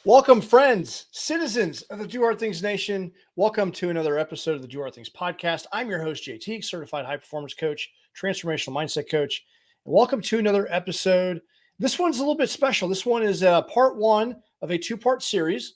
Welcome, friends, citizens of the Do Hard Things Nation. Welcome to another episode of the Do Hard Things podcast. I'm your host, Jay Tiegs, certified high performance coach, transformational mindset coach. And welcome to another episode. This one's a little bit special. This one is part one of a two-part series.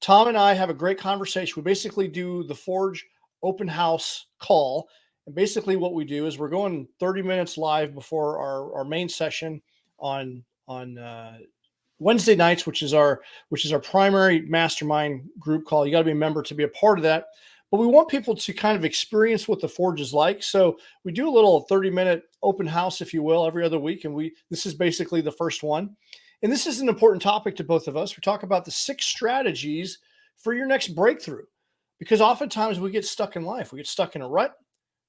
Tom and I have a great conversation. We basically do the Forge open house call. And basically what we do is we're going 30 minutes live before our main session on Wednesday nights, which is our primary mastermind group call. You got to be a member to be a part of that. But we want people to kind of experience what the Forge is like. So we do a little 30-minute open house, if you will, every other week. And this is basically the first one. And this is an important topic to both of us. We talk about the 6 strategies for your next breakthrough, because oftentimes we get stuck in life. We get stuck in a rut,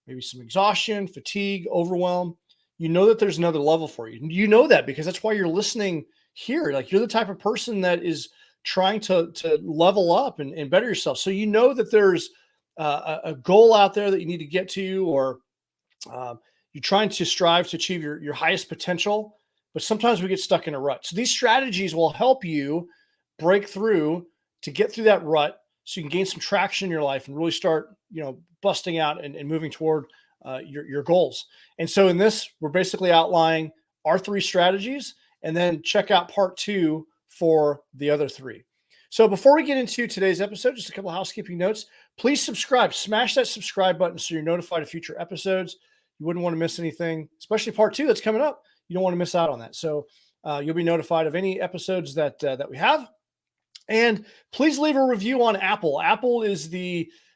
maybe some exhaustion, fatigue, overwhelm. You know that there's another level for you. You know that because that's why you're listening here. Like, you're the type of person that is trying to level up and better yourself. So you know that there's a goal out there that you need to get to, or you're trying to strive to achieve your highest potential. But sometimes we get stuck in a rut. So these strategies will help you break through to get through that rut, so you can gain some traction in your life and really start, busting out and moving toward your goals. And so in this, we're basically outlining our 3 strategies, and then check out part 2 for the other 3. So before we get into today's episode, just a couple of housekeeping notes. Please subscribe. Smash that subscribe button so you're notified of future episodes. You wouldn't want to miss anything, especially part 2 that's coming up. You don't want to miss out on that. So you'll be notified of any episodes that we have. And please leave a review on Apple. Apple is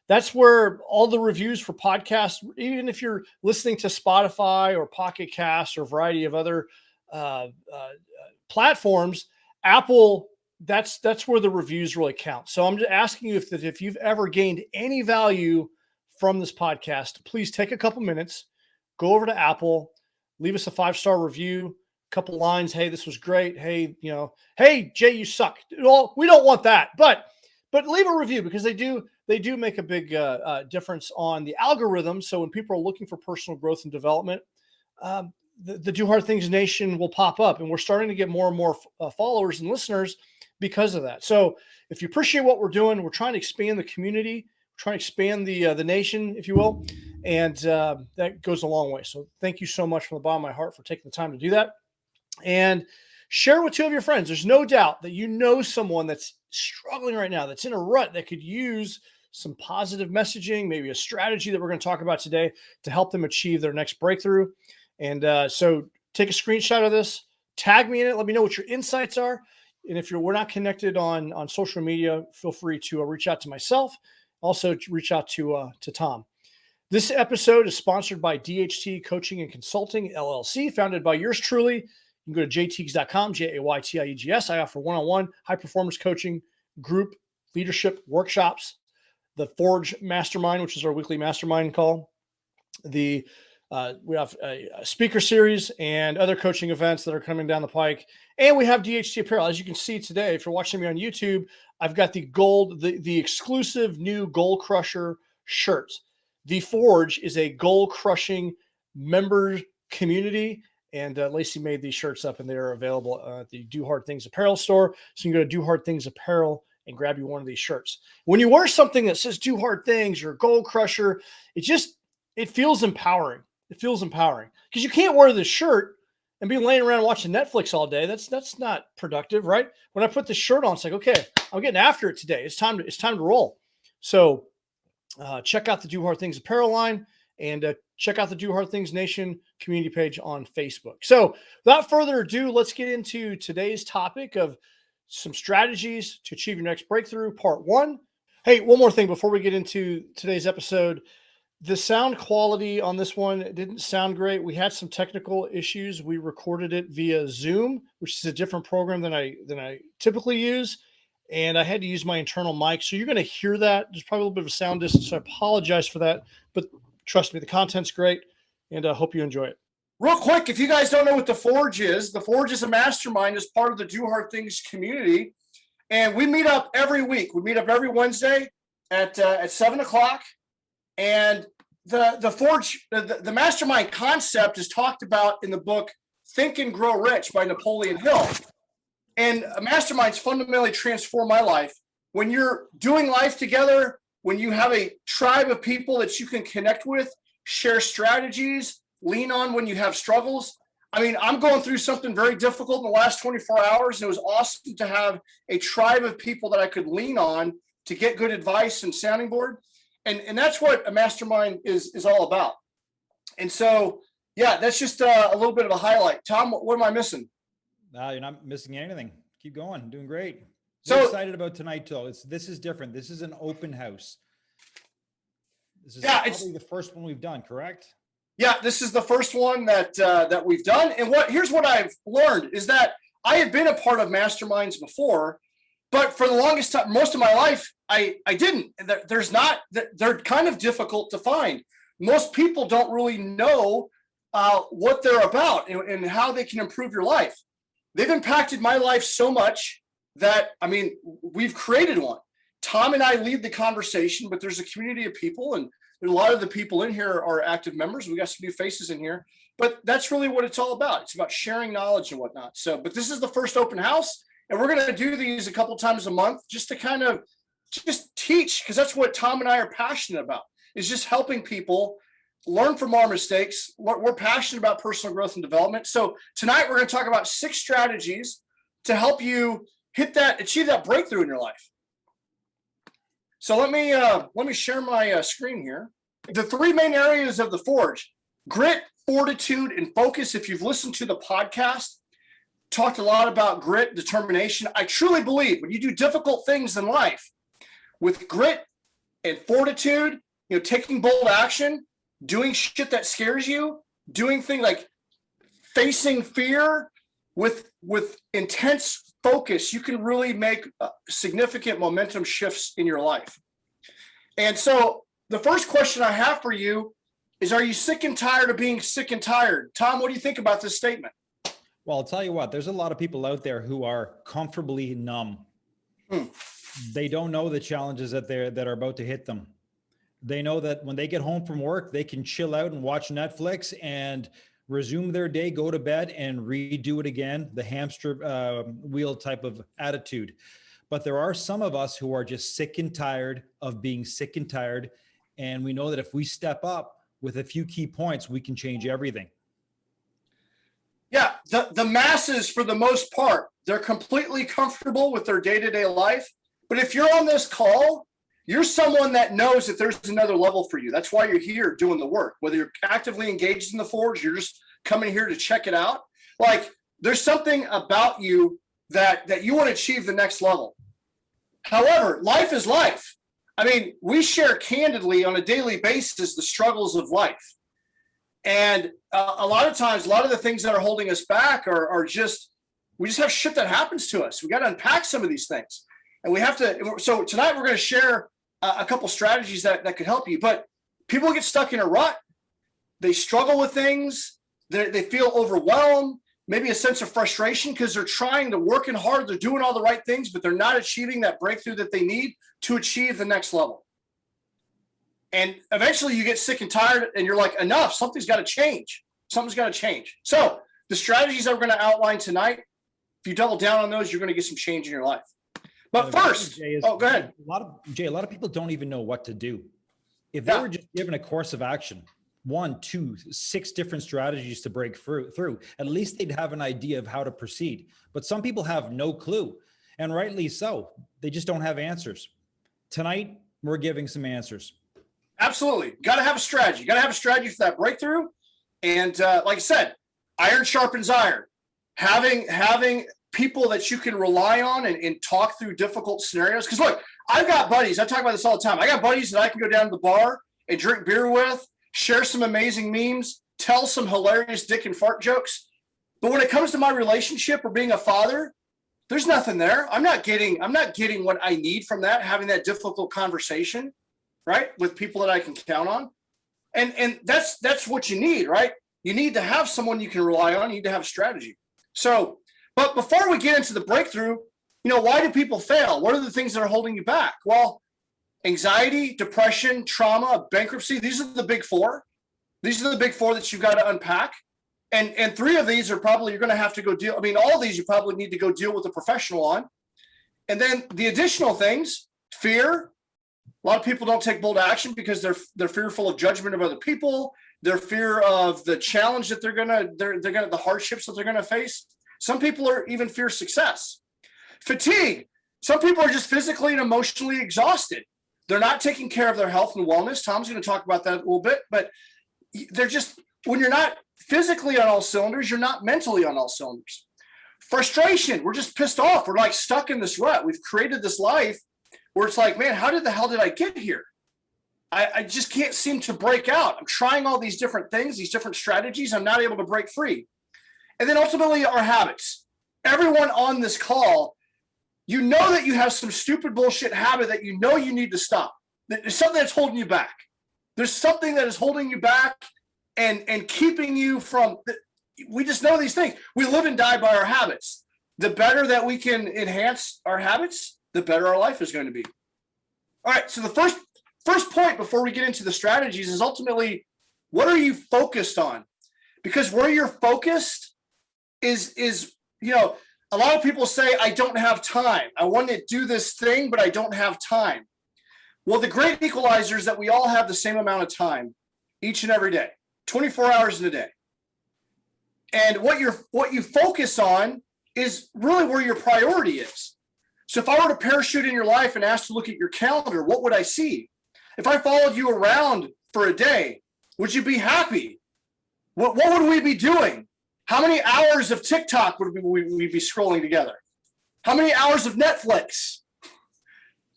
that's where all the reviews for podcasts, even if you're listening to Spotify or Pocket Cast or a variety of other platforms, Apple, that's where the reviews really count. So I'm just asking you if you've ever gained any value from this podcast, please take a couple minutes, go over to Apple, leave us a 5-star review, a couple lines. Hey, this was great. Hey, hey, Jay, you suck. Well, we don't want that, but leave a review, because they do make a big difference on the algorithm. So when people are looking for personal growth and development, the Do Hard Things Nation will pop up, and we're starting to get more and more followers and listeners because of that. So if you appreciate what we're doing, we're trying to expand the community, trying to expand the nation, if you will. And that goes a long way. So thank you so much from the bottom of my heart for taking the time to do that. And share with 2 of your friends. There's no doubt that you know someone that's struggling right now, that's in a rut, that could use some positive messaging, maybe a strategy that we're going to talk about today to help them achieve their next breakthrough. And so take a screenshot of this, tag me in it, let me know what your insights are. And if we're not connected on social media, feel free to reach out to myself. Also reach out to Tom. This episode is sponsored by DHT Coaching and Consulting, LLC, founded by yours truly. You can go to jtiegs.com, Jaytiegs. I offer one-on-one high-performance coaching, group leadership workshops, the Forge Mastermind, which is our weekly mastermind call. We have a speaker series and other coaching events that are coming down the pike. And we have DHT apparel. As you can see today, if you're watching me on YouTube, I've got the exclusive new Goal Crusher shirt. The Forge is a goal-crushing member community, and Lacey made these shirts up, and they're available at the Do Hard Things apparel store. So you can go to Do Hard Things apparel and grab you one of these shirts. When you wear something that says Do Hard Things or Goal Crusher, it feels empowering. It feels empowering, because you can't wear this shirt and be laying around watching Netflix all day. That's not productive, right? When I put this shirt on, it's like, okay, I'm getting after it today. It's time to roll. So check out the Do Hard Things apparel line, and check out the Do Hard Things Nation community page on Facebook. So without further ado, let's get into today's topic of some strategies to achieve your next breakthrough, part 1. Hey, one more thing before we get into today's episode. The sound quality on this one didn't sound great. We had some technical issues. We recorded it via Zoom, which is a different program than I typically use. And I had to use my internal mic. So you're going to hear that. There's probably a little bit of a sound distance. So I apologize for that. But trust me, the content's great, and I hope you enjoy it. Real quick, if you guys don't know what the Forge is a mastermind as part of the Do Hard Things community. And we meet up every week. We meet up every Wednesday at 7:00. And the Forge, the mastermind concept is talked about in the book Think and Grow Rich by Napoleon Hill. And masterminds fundamentally transform my life. When you're doing life together, when you have a tribe of people that you can connect with, share strategies, lean on when you have struggles. I mean, I'm going through something very difficult in the last 24 hours, and it was awesome to have a tribe of people that I could lean on to get good advice and sounding board. And that's what a mastermind is all about. And so, yeah, that's just a little bit of a highlight. Tom, what am I missing? No, you're not missing anything. Keep going. Doing great. So excited about tonight, too. This is different. This is an open house. This is probably the first one we've done, correct? Yeah, this is the first one that we've done. And here's what I've learned is that I have been a part of masterminds before, but for the longest time, most of my life, I didn't. They're kind of difficult to find. Most people don't really know what they're about and how they can improve your life. They've impacted my life so much that, I mean, we've created one. Tom and I lead the conversation, but there's a community of people, and a lot of the people in here are active members. We got some new faces in here, but that's really what it's all about. It's about sharing knowledge and whatnot. So, but this is the first open house, and we're going to do these a couple times a month just to kind of just teach, because that's what Tom and I are passionate about, is just helping people learn from our mistakes. We're passionate about personal growth and development. So tonight we're going to talk about 6 strategies to help you achieve that breakthrough in your life. So let me share my screen here. The 3 main areas of the Forge: grit, fortitude, and focus. If you've listened to the podcast, talked a lot about grit, determination. I truly believe when you do difficult things in life with grit and fortitude, taking bold action, doing shit that scares you, doing things like facing fear with intense focus, you can really make significant momentum shifts in your life. And so the first question I have for you is, are you sick and tired of being sick and tired? Tom, what do you think about this statement? Well, I'll tell you what, there's a lot of people out there who are comfortably numb. They don't know the challenges that are about to hit them. They know that when they get home from work, they can chill out and watch Netflix and resume their day, go to bed, and redo it again, the hamster wheel type of attitude. But there are some of us who are just sick and tired of being sick and tired. And we know that if we step up with a few key points, we can change everything. Yeah, the masses, for the most part, they're completely comfortable with their day-to-day life. But if you're on this call, you're someone that knows that there's another level for you. That's why you're here doing the work. Whether you're actively engaged in the Forge, you're just coming here to check it out. Like, there's something about you that you want to achieve the next level. However, life is life. I mean, we share candidly on a daily basis the struggles of life. And a lot of times, a lot of the things that are holding us back are just, we just have shit that happens to us. We got to unpack some of these things. And we have to, so tonight we're going to share a couple strategies that could help you. But people get stuck in a rut. They struggle with things. They feel overwhelmed, maybe a sense of frustration because they're trying, they're working hard, they're doing all the right things, but they're not achieving that breakthrough that they need to achieve the next level. And eventually you get sick and tired and you're like, enough, something's got to change. Something's got to change. So the strategies that we're going to outline tonight, if you double down on those, you're going to get some change in your life. But first, go ahead. A lot of people don't even know what to do. If they were just given a course of action, 1, 2, 6 different strategies to break through, at least they'd have an idea of how to proceed. But some people have no clue, and rightly so. They just don't have answers. Tonight, we're giving some answers. Absolutely. Got to have a strategy. Got to have a strategy for that breakthrough. And like I said, iron sharpens iron. Having people that you can rely on and talk through difficult scenarios. Because look, I've got buddies. I talk about this all the time. I got buddies that I can go down to the bar and drink beer with, share some amazing memes, tell some hilarious dick and fart jokes. But when it comes to my relationship or being a father, there's nothing there. I'm not getting what I need from that, having that difficult conversation, right, with people that I can count on. And that's what you need, right? you need to have someone you can rely on. You need to have a strategy. So, but before we get into the breakthrough, why do people fail? What are the things that are holding you back? Well, anxiety, depression, trauma, bankruptcy, these are the big four. These are the big four that you've got to unpack. And three of these are probably you're going to have to go deal. I mean, all of these you probably need to go deal with a professional on. And then the additional things, fear. A lot of people don't take bold action because they're fearful of judgment of other people. They're fear of the challenge that they're gonna the hardships that they're gonna face. Some people are even fear success. Fatigue. Some people are just physically and emotionally exhausted. They're not taking care of their health and wellness. Tom's going to talk about that a little bit, but they're just, when you're not physically on all cylinders, you're not mentally on all cylinders. Frustration. We're just pissed off. We're like stuck in this rut. We've created this life where it's like, man, how the hell did I get here? I just can't seem to break out. I'm trying all these different things, these different strategies. I'm not able to break free. And then ultimately our habits. Everyone on this call, you know that you have some stupid bullshit habit that you know you need to stop. There's something that's holding you back. There's something that is holding you back and keeping you from, we just know these things. We live and die by our habits. The better that we can enhance our habits, the better our life is going to be. All right, so the first point before we get into the strategies is ultimately, what are you focused on? Because where you're focused is a lot of people say, I don't have time. I want to do this thing, but I don't have time. Well, the great equalizer is that we all have the same amount of time each and every day, 24 hours in a day. And what you focus on is really where your priority is. So if I were to parachute in your life and ask to look at your calendar, what would I see? If I followed you around for a day, would you be happy? What would we be doing? How many hours of TikTok would we be scrolling together? How many hours of Netflix?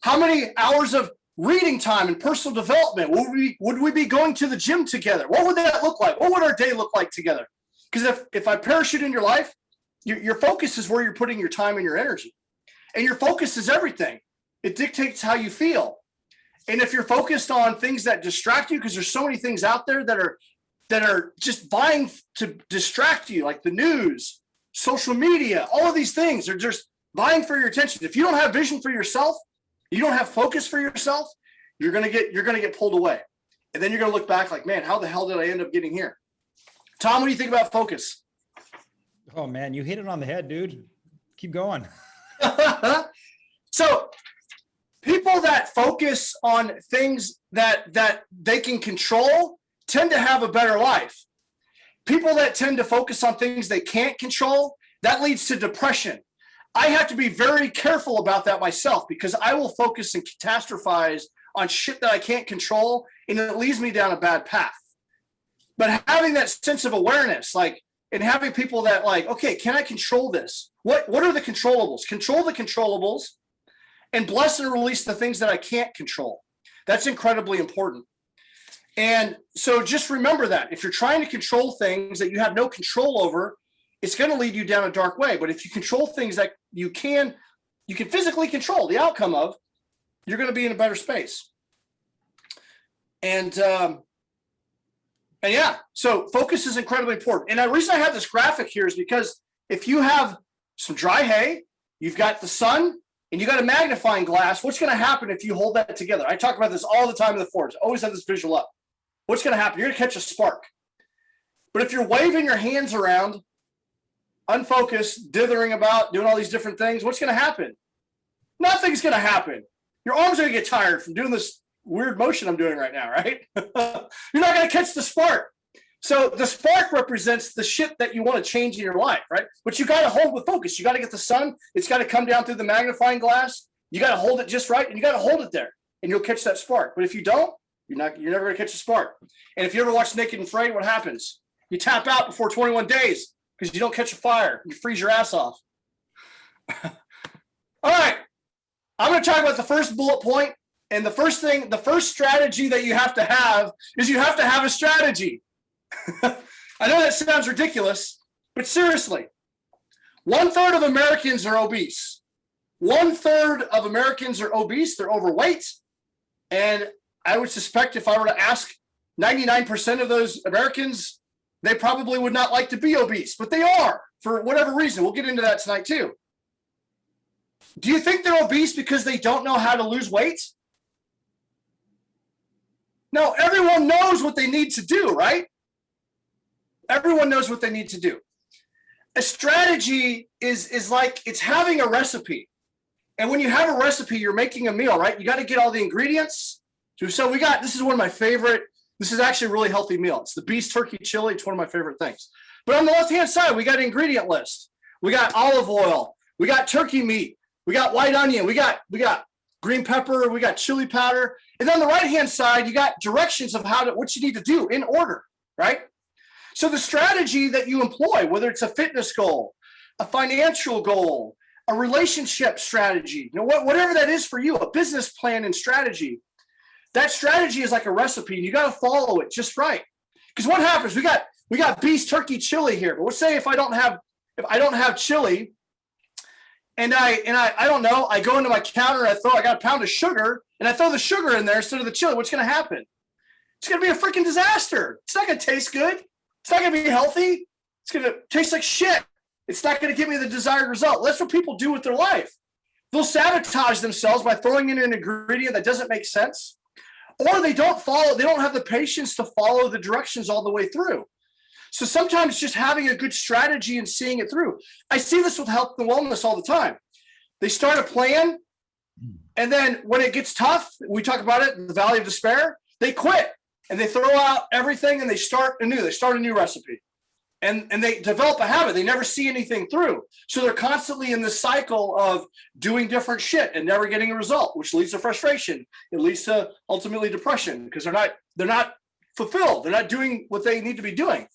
How many hours of reading time and personal development? Would we be going to the gym together? What would that look like? What would our day look like together? Because if I parachute in your life, your focus is where you're putting your time and your energy. And your focus is everything. It dictates how you feel. And if you're focused on things that distract you, because there's so many things out there that are just vying to distract you, like the news, social media, all of these things are just vying for your attention. If you don't have vision for yourself, you don't have focus for yourself, you're gonna get pulled away. And then you're gonna look back like, man, how the hell did I end up getting here? Tom, what do you think about focus? Oh man, you hit it on the head, dude. Keep going. So people that focus on things that they can control tend to have a better life. People that tend to focus on things they can't control, that leads to depression. I have to be very careful about that myself because I will focus and catastrophize on shit that I can't control, and it leads me down a bad path. But having that sense of awareness, and having people that okay, can I control this? What are the controllables? Control the controllables and bless and release the things that I can't control. That's incredibly important. And so just remember that if you're trying to control things that you have no control over, it's going to lead you down a dark way. But if you control things that you can physically control the outcome of, you're going to be in a better space. And yeah, so focus is incredibly important. And the reason I have this graphic here is because if you have some dry hay, you've got the sun, and you got a magnifying glass, what's going to happen if you hold that together? I talk about this all the time in the forums. I always have this visual up. What's going to happen? You're going to catch a spark. But if you're waving your hands around, unfocused, dithering about, doing all these different things, what's going to happen? Nothing's going to happen. Your arms are going to get tired from doing this weird motion I'm doing right now, right? You're not going to catch the spark. So the spark represents the shit that you want to change in your life, right? But you got to hold with focus. You got to get the sun. It's got to come down through the magnifying glass. You got to hold it just right, and you got to hold it there, and you'll catch that spark. But if you don't, you're never going to catch a spark. And if you ever watch Naked and Afraid, what happens? You tap out before 21 days because you don't catch a fire. You freeze your ass off. All right. I'm going to talk about the first bullet point. And the first strategy that you have to have is you have to have a strategy. I know that sounds ridiculous, but seriously, 1/3 of Americans are obese. 1/3 of Americans are obese. They're overweight. And I would suspect if I were to ask 99% of those Americans They probably would not like to be obese, but they are for whatever reason. We'll get into that tonight too. Do you think they're obese because they don't know how to lose weight? No, everyone knows what they need to do, right? Everyone knows what they need to do. A strategy is like it's having a recipe. And when you have a recipe, you're making a meal, right? You got to get all the ingredients. So this is one of my favorite. This is actually a really healthy meal. It's the beef turkey chili. It's one of my favorite things. But on the left-hand side, we got an ingredient list. We got olive oil. We got turkey meat. We got white onion. We got green pepper. We got chili powder. And then on the right-hand side, you got directions of what you need to do in order, right? So the strategy that you employ, whether it's a fitness goal, a financial goal, a relationship strategy, whatever that is for you, a business plan and strategy, that strategy is like a recipe, and you got to follow it just right. Because what happens? We got beef turkey chili here, but let's say if I don't have chili, and I don't know, I go into my counter and I got a pound of sugar, and I throw the sugar in there instead of the chili. What's going to happen? It's going to be a freaking disaster. It's not going to taste good. It's not going to be healthy. It's going to taste like shit. It's not going to give me the desired result. That's what people do with their life. They'll sabotage themselves by throwing in an ingredient that doesn't make sense. Or they don't have the patience to follow the directions all the way through. So sometimes just having a good strategy and seeing it through. I see this with health and wellness all the time. They start a plan, and then when it gets tough, we talk about it, the valley of despair, they quit and they throw out everything and they start a new recipe. And they develop a habit. They never see anything through. So they're constantly in this cycle of doing different shit and never getting a result, which leads to frustration. It leads to ultimately depression because they're not fulfilled. They're not doing what they need to be doing.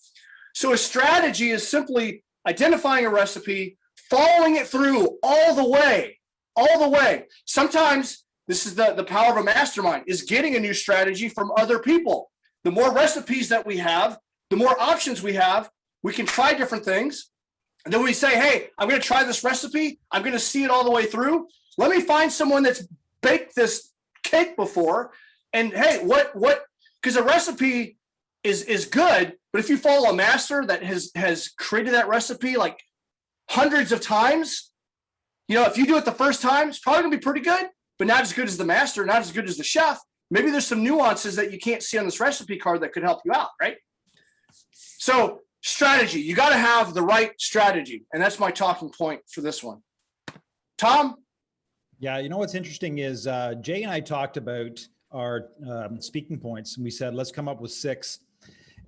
So a strategy is simply identifying a recipe, following it through all the way. Sometimes this is the power of a mastermind, is getting a new strategy from other people. The more recipes that we have, the more options we have. We can try different things. And then we say, hey, I'm going to try this recipe. I'm going to see it all the way through. Let me find someone that's baked this cake before. And hey, because a recipe is good, but if you follow a master that has created that recipe like hundreds of times, if you do it the first time, it's probably going to be pretty good, but not as good as the master, not as good as the chef. Maybe there's some nuances that you can't see on this recipe card that could help you out, right? So strategy, you got to have the right strategy. And that's my talking point for this one. Tom? Yeah, what's interesting is Jay and I talked about our speaking points, and we said, let's come up with 6.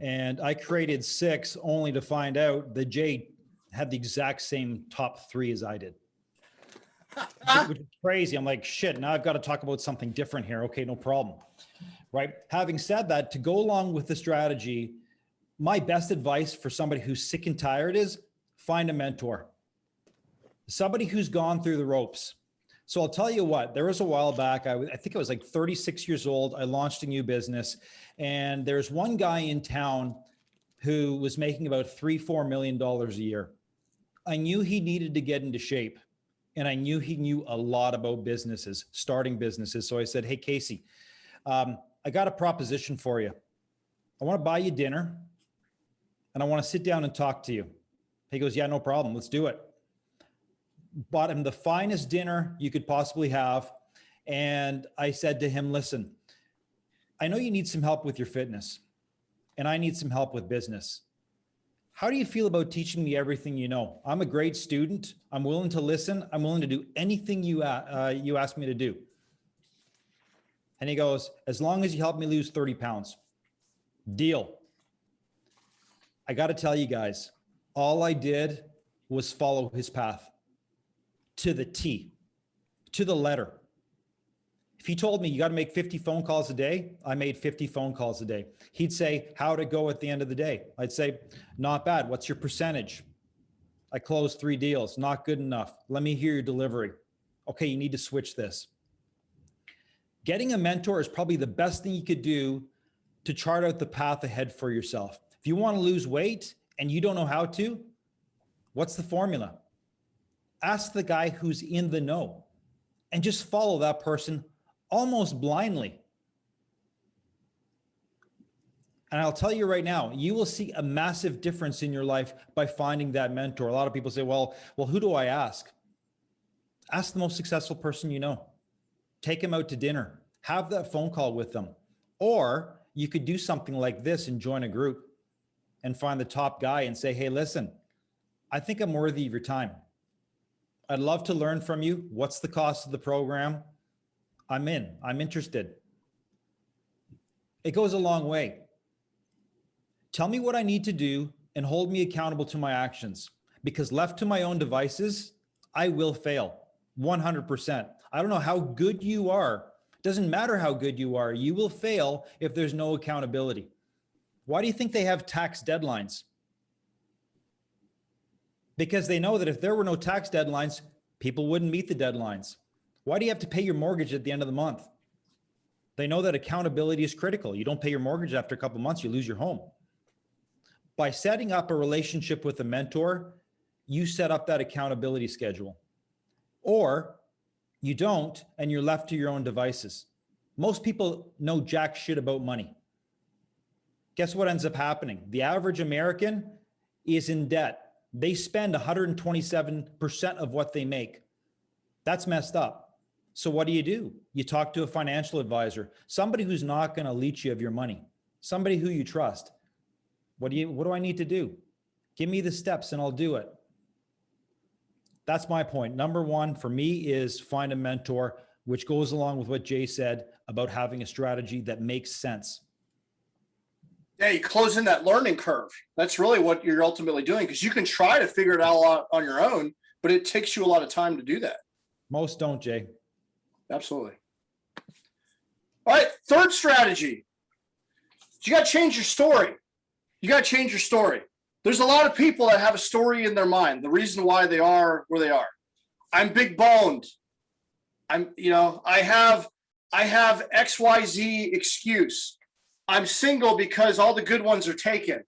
And I created 6 only to find out that Jay had the exact same top 3 as I did. Which is crazy. I'm like, shit, now I've got to talk about something different here. Okay, no problem. Right? Having said that, to go along with the strategy, my best advice for somebody who's sick and tired is find a mentor. Somebody who's gone through the ropes. So I'll tell you what, there was a while back, I think I was like 36 years old. I launched a new business, and there's one guy in town who was making about $3-4 million a year. I knew he needed to get into shape, and I knew he knew a lot about businesses, starting businesses. So I said, hey, Casey, I got a proposition for you. I want to buy you dinner, and I want to sit down and talk to you. He goes, yeah, no problem. Let's do it. Bought him the finest dinner you could possibly have. And I said to him, listen, I know you need some help with your fitness, and I need some help with business. How do you feel about teaching me everything you know? I'm a great student. I'm willing to listen. I'm willing to do anything you ask me to do. And he goes, as long as you help me lose 30 pounds. Deal. I got to tell you guys, all I did was follow his path to the T, to the letter. If he told me you got to make 50 phone calls a day, I made 50 phone calls a day. He'd say, how'd it go at the end of the day? I'd say, not bad. What's your percentage? I closed 3 deals. Not good enough. Let me hear your delivery. Okay, you need to switch this. Getting a mentor is probably the best thing you could do to chart out the path ahead for yourself. If you want to lose weight and you don't know how to, what's the formula? Ask the guy who's in the know and just follow that person almost blindly. And I'll tell you right now, you will see a massive difference in your life by finding that mentor. A lot of people say, well, who do I ask? Ask the most successful person you know. Take them out to dinner. Have that phone call with them. Or you could do something like this and join a group and find the top guy and say, hey, listen, I think I'm worthy of your time. I'd love to learn from you. What's the cost of the program? I'm interested. It goes a long way. Tell me what I need to do and hold me accountable to my actions, because left to my own devices, I will fail 100%. I don't know how good you are. It doesn't matter how good you are. You will fail if there's no accountability. Why do you think they have tax deadlines? Because they know that if there were no tax deadlines, people wouldn't meet the deadlines. Why do you have to pay your mortgage at the end of the month? They know that accountability is critical. You don't pay your mortgage after a couple of months, you lose your home. By setting up a relationship with a mentor, you set up that accountability schedule. Or you don't, and you're left to your own devices. Most people know jack shit about money. Guess what ends up happening? The average American is in debt. They spend 127% of what they make. That's messed up. So what do? You talk to a financial advisor, somebody who's not going to leech you of your money, somebody who you trust. What do I need to do? Give me the steps and I'll do it. That's my point. Number one for me is find a mentor, which goes along with what Jay said about having a strategy that makes sense. Yeah, you close in that learning curve. That's really what you're ultimately doing, because you can try to figure it out on your own, but it takes you a lot of time to do that. Most don't, Jay. Absolutely. All right, third strategy. You got to change your story. You got to change your story. There's a lot of people that have a story in their mind, the reason why they are where they are. I'm big boned. I have XYZ excuse. I'm single because all the good ones are taken.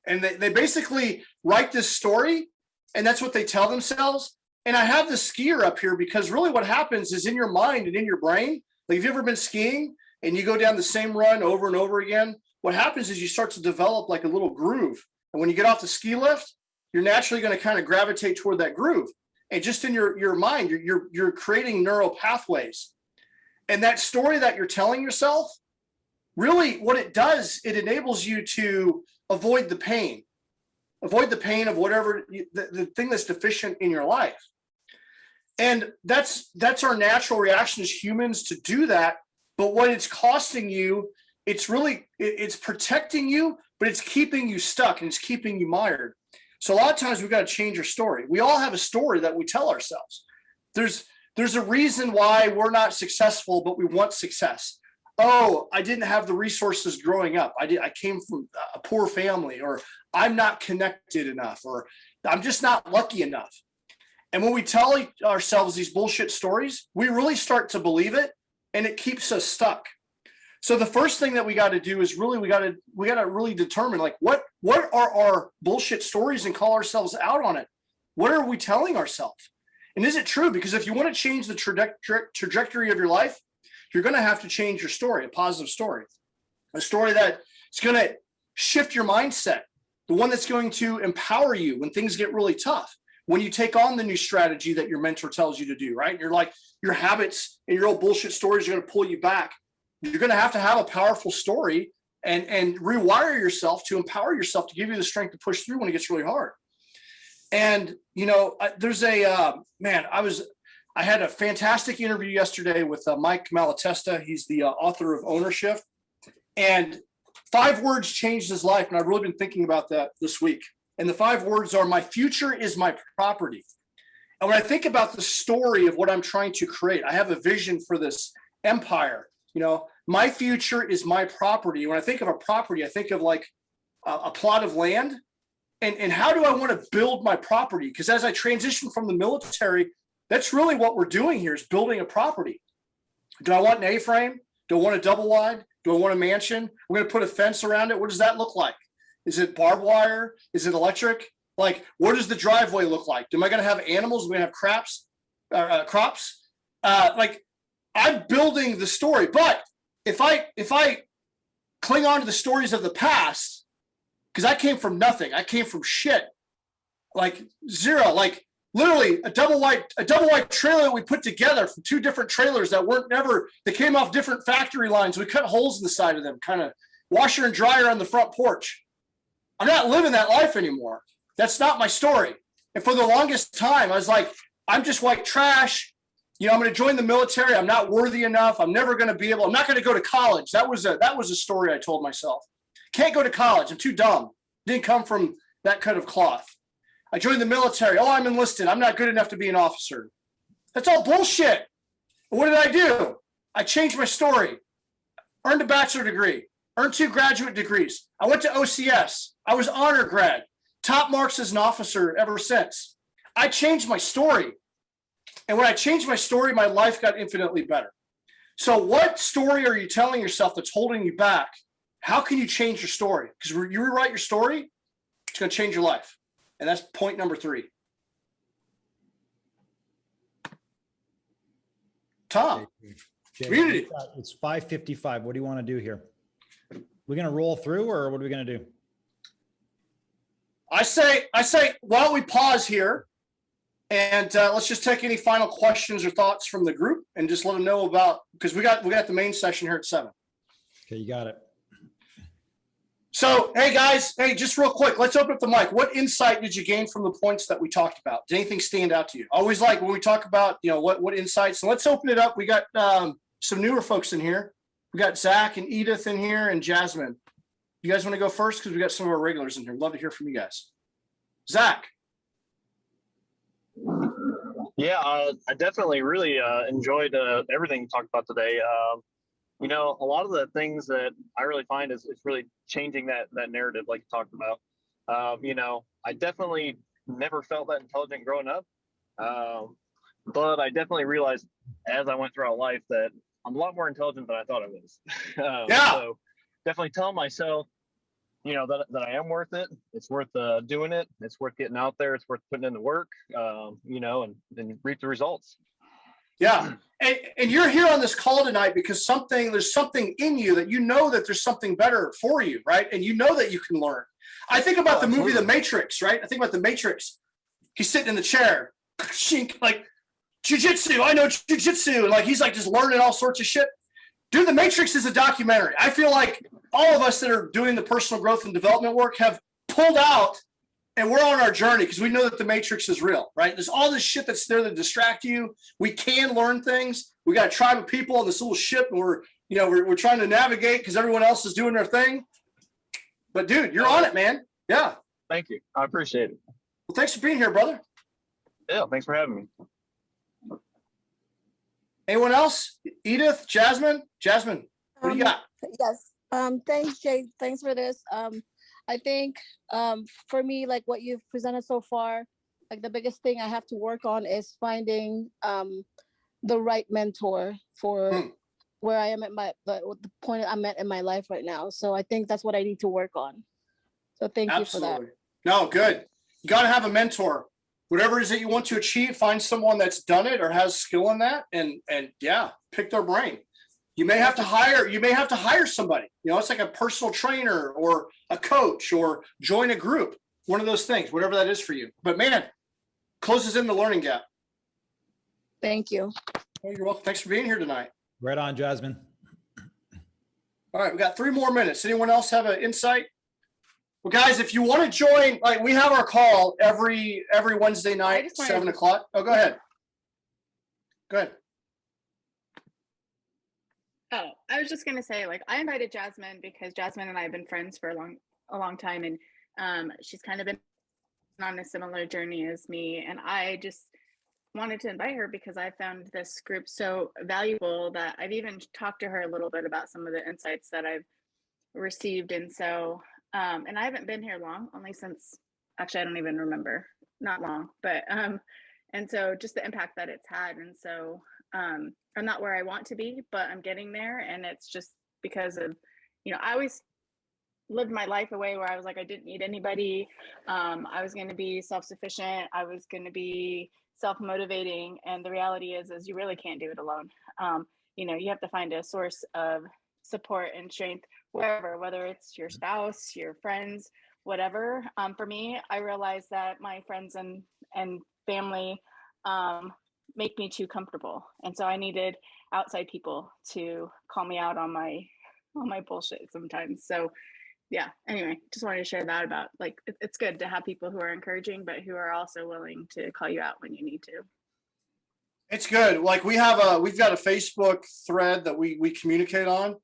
And they basically write this story, and that's what they tell themselves. And I have the skier up here because really what happens is in your mind and in your brain, like if you've ever been skiing and you go down the same run over and over again, what happens is you start to develop like a little groove. And when you get off the ski lift, you're naturally going to kind of gravitate toward that groove. And just in your mind, you're creating neural pathways. And that story that you're telling yourself, really what it does, it enables you to avoid the pain of whatever the thing that's deficient in your life. And that's our natural reaction as humans to do that. But what it's costing you, it's protecting you, but it's keeping you stuck and it's keeping you mired. So a lot of times we've got to change our story. We all have a story that we tell ourselves. There's a reason why we're not successful, but we want success. Oh, I didn't have the resources growing up. I came from a poor family, or I'm not connected enough, or I'm just not lucky enough. And when we tell ourselves these bullshit stories, we really start to believe it, and it keeps us stuck. So the first thing that we got to do is really we got to really determine, like, what are our bullshit stories, and call ourselves out on it. What are we telling ourselves? And is it true? Because if you want to change the trajectory of your life, you're going to have to change your story, a positive story, a story that's going to shift your mindset, the one that's going to empower you when things get really tough, when you take on the new strategy that your mentor tells you to do, right? You're like, your habits and your old bullshit stories are going to pull you back. You're going to have a powerful story and rewire yourself to empower yourself, to give you the strength to push through when it gets really hard. And, there's I had a fantastic interview yesterday with Mike Malatesta. He's the author of Ownership, and 5 words changed his life. And I've really been thinking about that this week. And the 5 words are: my future is my property. And when I think about the story of what I'm trying to create, I have a vision for this empire. My future is my property. When I think of a property, I think of like a plot of land. And how do I want to build my property? Because as I transition from the military, that's really what we're doing here, is building a property. Do I want an A-frame? Do I want a double wide? Do I want a mansion? We're going to put a fence around it. What does that look like? Is it barbed wire? Is it electric? Like, what does the driveway look like? Am I going to have animals? Am I going to have crops? Like, I'm building the story. But if I cling on to the stories of the past, because I came from nothing. I came from shit, like zero, like literally a double wide trailer that we put together from 2 different trailers that they came off different factory lines. We cut holes in the side of them, kind of washer and dryer on the front porch. I'm not living that life anymore. That's not my story. And for the longest time, I was like, I'm just white trash. I'm going to join the military. I'm not worthy enough. I'm never going to be able. I'm not going to go to college. That was a story I told myself. Can't go to college. I'm too dumb. Didn't come from that kind of cloth. I joined the military. Oh, I'm enlisted. I'm not good enough to be an officer. That's all bullshit. What did I do? I changed my story. Earned a bachelor degree. Earned 2 graduate degrees. I went to OCS. I was honor grad. Top marks as an officer ever since. I changed my story. And when I changed my story, my life got infinitely better. So what story are you telling yourself that's holding you back? How can you change your story? Because you rewrite your story, it's going to change your life. And that's point number 3. Tom, community. It's 5:55. What do you want to do here? We're going to roll through, or what are we going to do? I say, why don't we pause here and let's just take any final questions or thoughts from the group and just let them know about, because we got the main session here at 7. Okay, you got it. So, hey guys, just real quick, let's open up the mic. What insight did you gain from the points that we talked about? Did anything stand out to you? Always like when we talk about, what insights. So let's open it up. We got some newer folks in here. We got Zach and Edith in here and Jasmine. You guys want to go first? Because we got some of our regulars in here. Love to hear from you guys. Zach. Yeah, I definitely really enjoyed everything you talked about today. A lot of the things that I really find is really changing that narrative, like you talked about. I definitely never felt that intelligent growing up, but I definitely realized as I went throughout life that I'm a lot more intelligent than I thought I was. So definitely telling myself, that I am worth it. It's worth doing it. It's worth getting out there. It's worth putting in the work, and reap the results. Yeah. And you're here on this call tonight because there's something in you that that there's something better for you, right? And that you can learn. I think about the movie The Matrix, right? I think about The Matrix. He's sitting in the chair, like jiu-jitsu. I know jiu-jitsu. And like, he's like just learning all sorts of shit. Dude, The Matrix is a documentary. I feel like all of us that are doing the personal growth and development work have pulled out and we're on our journey because we know that the Matrix is real, right? There's all this shit that's there to distract you. We can learn things. We got a tribe of people on this little ship and we're trying to navigate because everyone else is doing their thing. But dude, you're on it, man. Yeah. Thank you. I appreciate it. Well, thanks for being here, brother. Yeah, thanks for having me. Anyone else? Edith, Jasmine, what do you got? Yes. Thanks, Jay. Thanks for this. I think for me, like what you've presented so far, like the biggest thing I have to work on is finding the right mentor for where I am at the point I'm at in my life right now. So I think that's what I need to work on. So thank you for that. No, good. You got to have a mentor. Whatever it is that you want to achieve, find someone that's done it or has skill in that, and pick their brain. You may have to hire somebody. It's like a personal trainer or a coach or join a group. One of those things, whatever that is for you. But man, closes in the learning gap. Thank you. Oh, you're welcome. Thanks for being here tonight. Right on, Jasmine. All right, we got 3 more minutes. Anyone else have an insight? Well, guys, if you want to join, like we have our call every Wednesday night, 7 o'clock. Oh, go ahead. Go ahead. Oh, I was just gonna say, like, I invited Jasmine because Jasmine and I have been friends for a long time, and she's kind of been on a similar journey as me, and I just wanted to invite her because I found this group so valuable that I've even talked to her a little bit about some of the insights that I've received, and so and I haven't been here long, only since actually I don't even remember, not long, but and so just the impact that it's had, and so I'm not where I want to be, but I'm getting there. And it's just because of, I always lived my life a way where I was like, I didn't need anybody. I was going to be self-sufficient. I was going to be self-motivating. And the reality is you really can't do it alone. You have to find a source of support and strength wherever, whether it's your spouse, your friends, whatever. For me, I realized that my friends and family make me too comfortable, and so I needed outside people to call me out on my bullshit sometimes. So yeah, anyway, just wanted to share that about, like, it's good to have people who are encouraging but who are also willing to call you out when you need to. It's good. Like we've got a Facebook thread that we communicate on.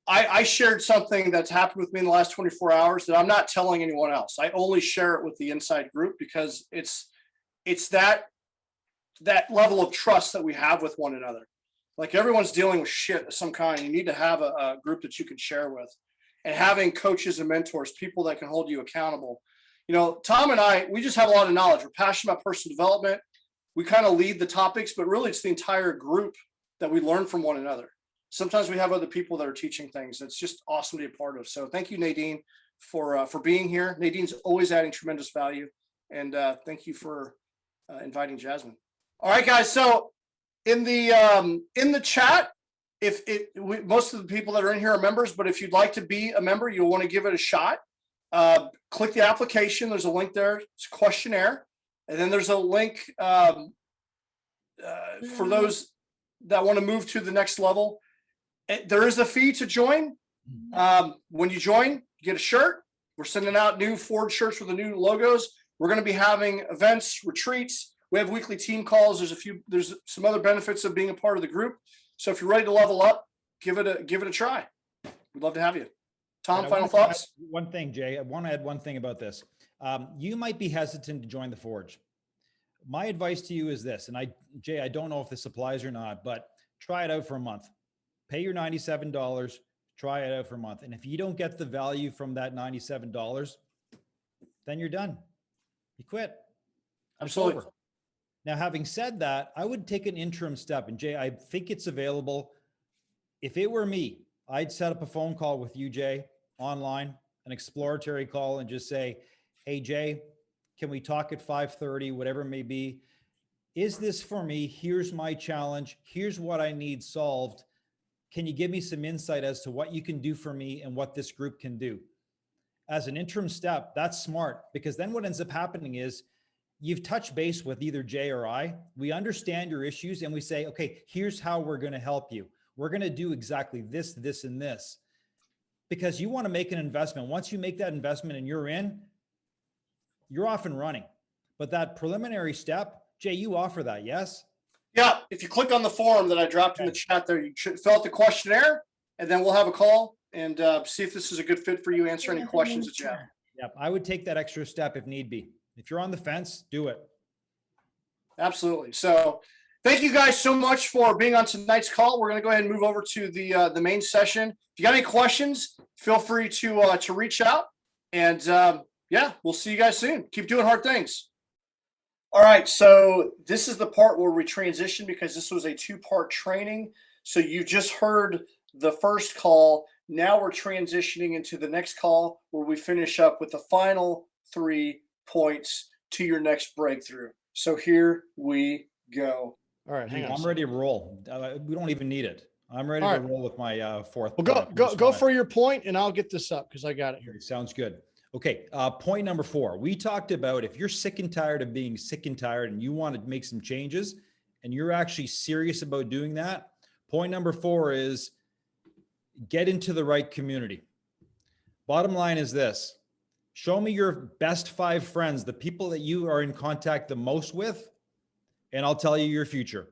I shared something that's happened with me in the last 24 hours that I'm not telling anyone else. I only share it with the inside group because it's that level of trust that we have with one another. Like everyone's dealing with shit of some kind. You need to have a group that you can share with, and having coaches and mentors, people that can hold you accountable. You know, Tom and I, we just have a lot of knowledge. We're passionate about personal development. We kind of lead the topics, but really it's the entire group that we learn from one another. Sometimes we have other people that are teaching things. It's just awesome to be a part of. So thank you, Nadine, for being here. Nadine's always adding tremendous value. And thank you for inviting Jasmine. All right, guys. So in the chat, most of the people that are in here are members, but if you'd like to be a member, you'll want to give it a shot. Click the application. There's a link there. It's a questionnaire. And then there's a link for those that want to move to the next level. There is a fee to join. When you join, you get a shirt. We're sending out new Ford shirts with the new logos. We're going to be having events, retreats. We have weekly team calls. There's some other benefits of being a part of the group. So if you're ready to level up, give it a try. We'd love to have you. Tom, final thoughts? One thing, Jay, I want to add one thing about this. You might be hesitant to join the Forge. My advice to you is this, and Jay, I don't know if this applies or not, but try it out for a month. Pay your $97, try it out for a month. And if you don't get the value from that $97, then you're done. You quit. Absolutely. Over. Now, having said that, I would take an interim step. And Jay, I think it's available. If it were me, I'd set up a phone call with you, Jay, online, an exploratory call, and just say, hey, Jay, can we talk at 5:30, whatever it may be? Is this for me? Here's my challenge. Here's what I need solved. Can you give me some insight as to what you can do for me and what this group can do? As an interim step, that's smart, because then what ends up happening is you've touched base with either Jay or I. We understand your issues and we say, okay, here's how we're going to help you. We're going to do exactly this, this, and this, because you want to make an investment. Once you make that investment and you're in, you're off and running. But that preliminary step, Jay, you offer that, yes? Yeah. If you click on the form that I dropped in the chat there, you should fill out the questionnaire, and then we'll have a call and see if this is a good fit for you, answer any questions that you have. Yep. I would take that extra step if need be. If you're on the fence, do it. Absolutely. So thank you guys so much for being on tonight's call. We're going to go ahead and move over to the main session. If you got any questions, feel free to reach out. And yeah, we'll see you guys soon. Keep doing hard things. All right. So this is the part where we transition, because this was a 2-part training. So you just heard the first call. Now we're transitioning into the next call, where we finish up with the final 3 points to your next breakthrough. So here we go. All right, hang on. I'm ready to roll. We don't even need it. I'm ready to roll with my fourth. Well, go for your point, and I'll get this up because I got it here. Sounds good. Okay. Point number 4. We talked about if you're sick and tired of being sick and tired and you want to make some changes and you're actually serious about doing that, point number 4 is get into the right community. Bottom line is this: show me your best 5 friends, the people that you are in contact the most with, and I'll tell you your future.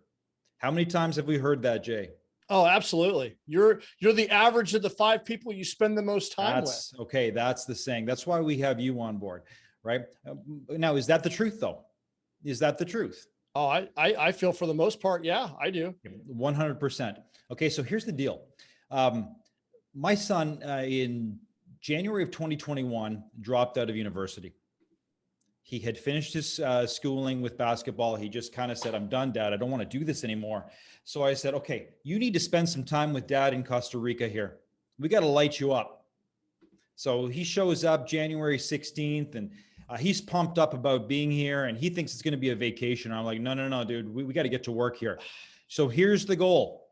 How many times have we heard that, Jay? Oh, absolutely. You're the average of the 5 people you spend the most time with. Okay, that's the saying. That's why we have you on board, right? Now, is that the truth, though? Is that the truth? Oh, I feel for the most part, yeah, I do. 100%. Okay, so here's the deal. My son in January of 2021 dropped out of university. He had finished his schooling with basketball. He just kind of said, I'm done, Dad. I don't want to do this anymore. So I said, okay, you need to spend some time with Dad in Costa Rica here. We got to light you up. So he shows up January 16th and he's pumped up about being here and he thinks it's going to be a vacation. I'm like, no, dude, we got to get to work here. So here's the goal.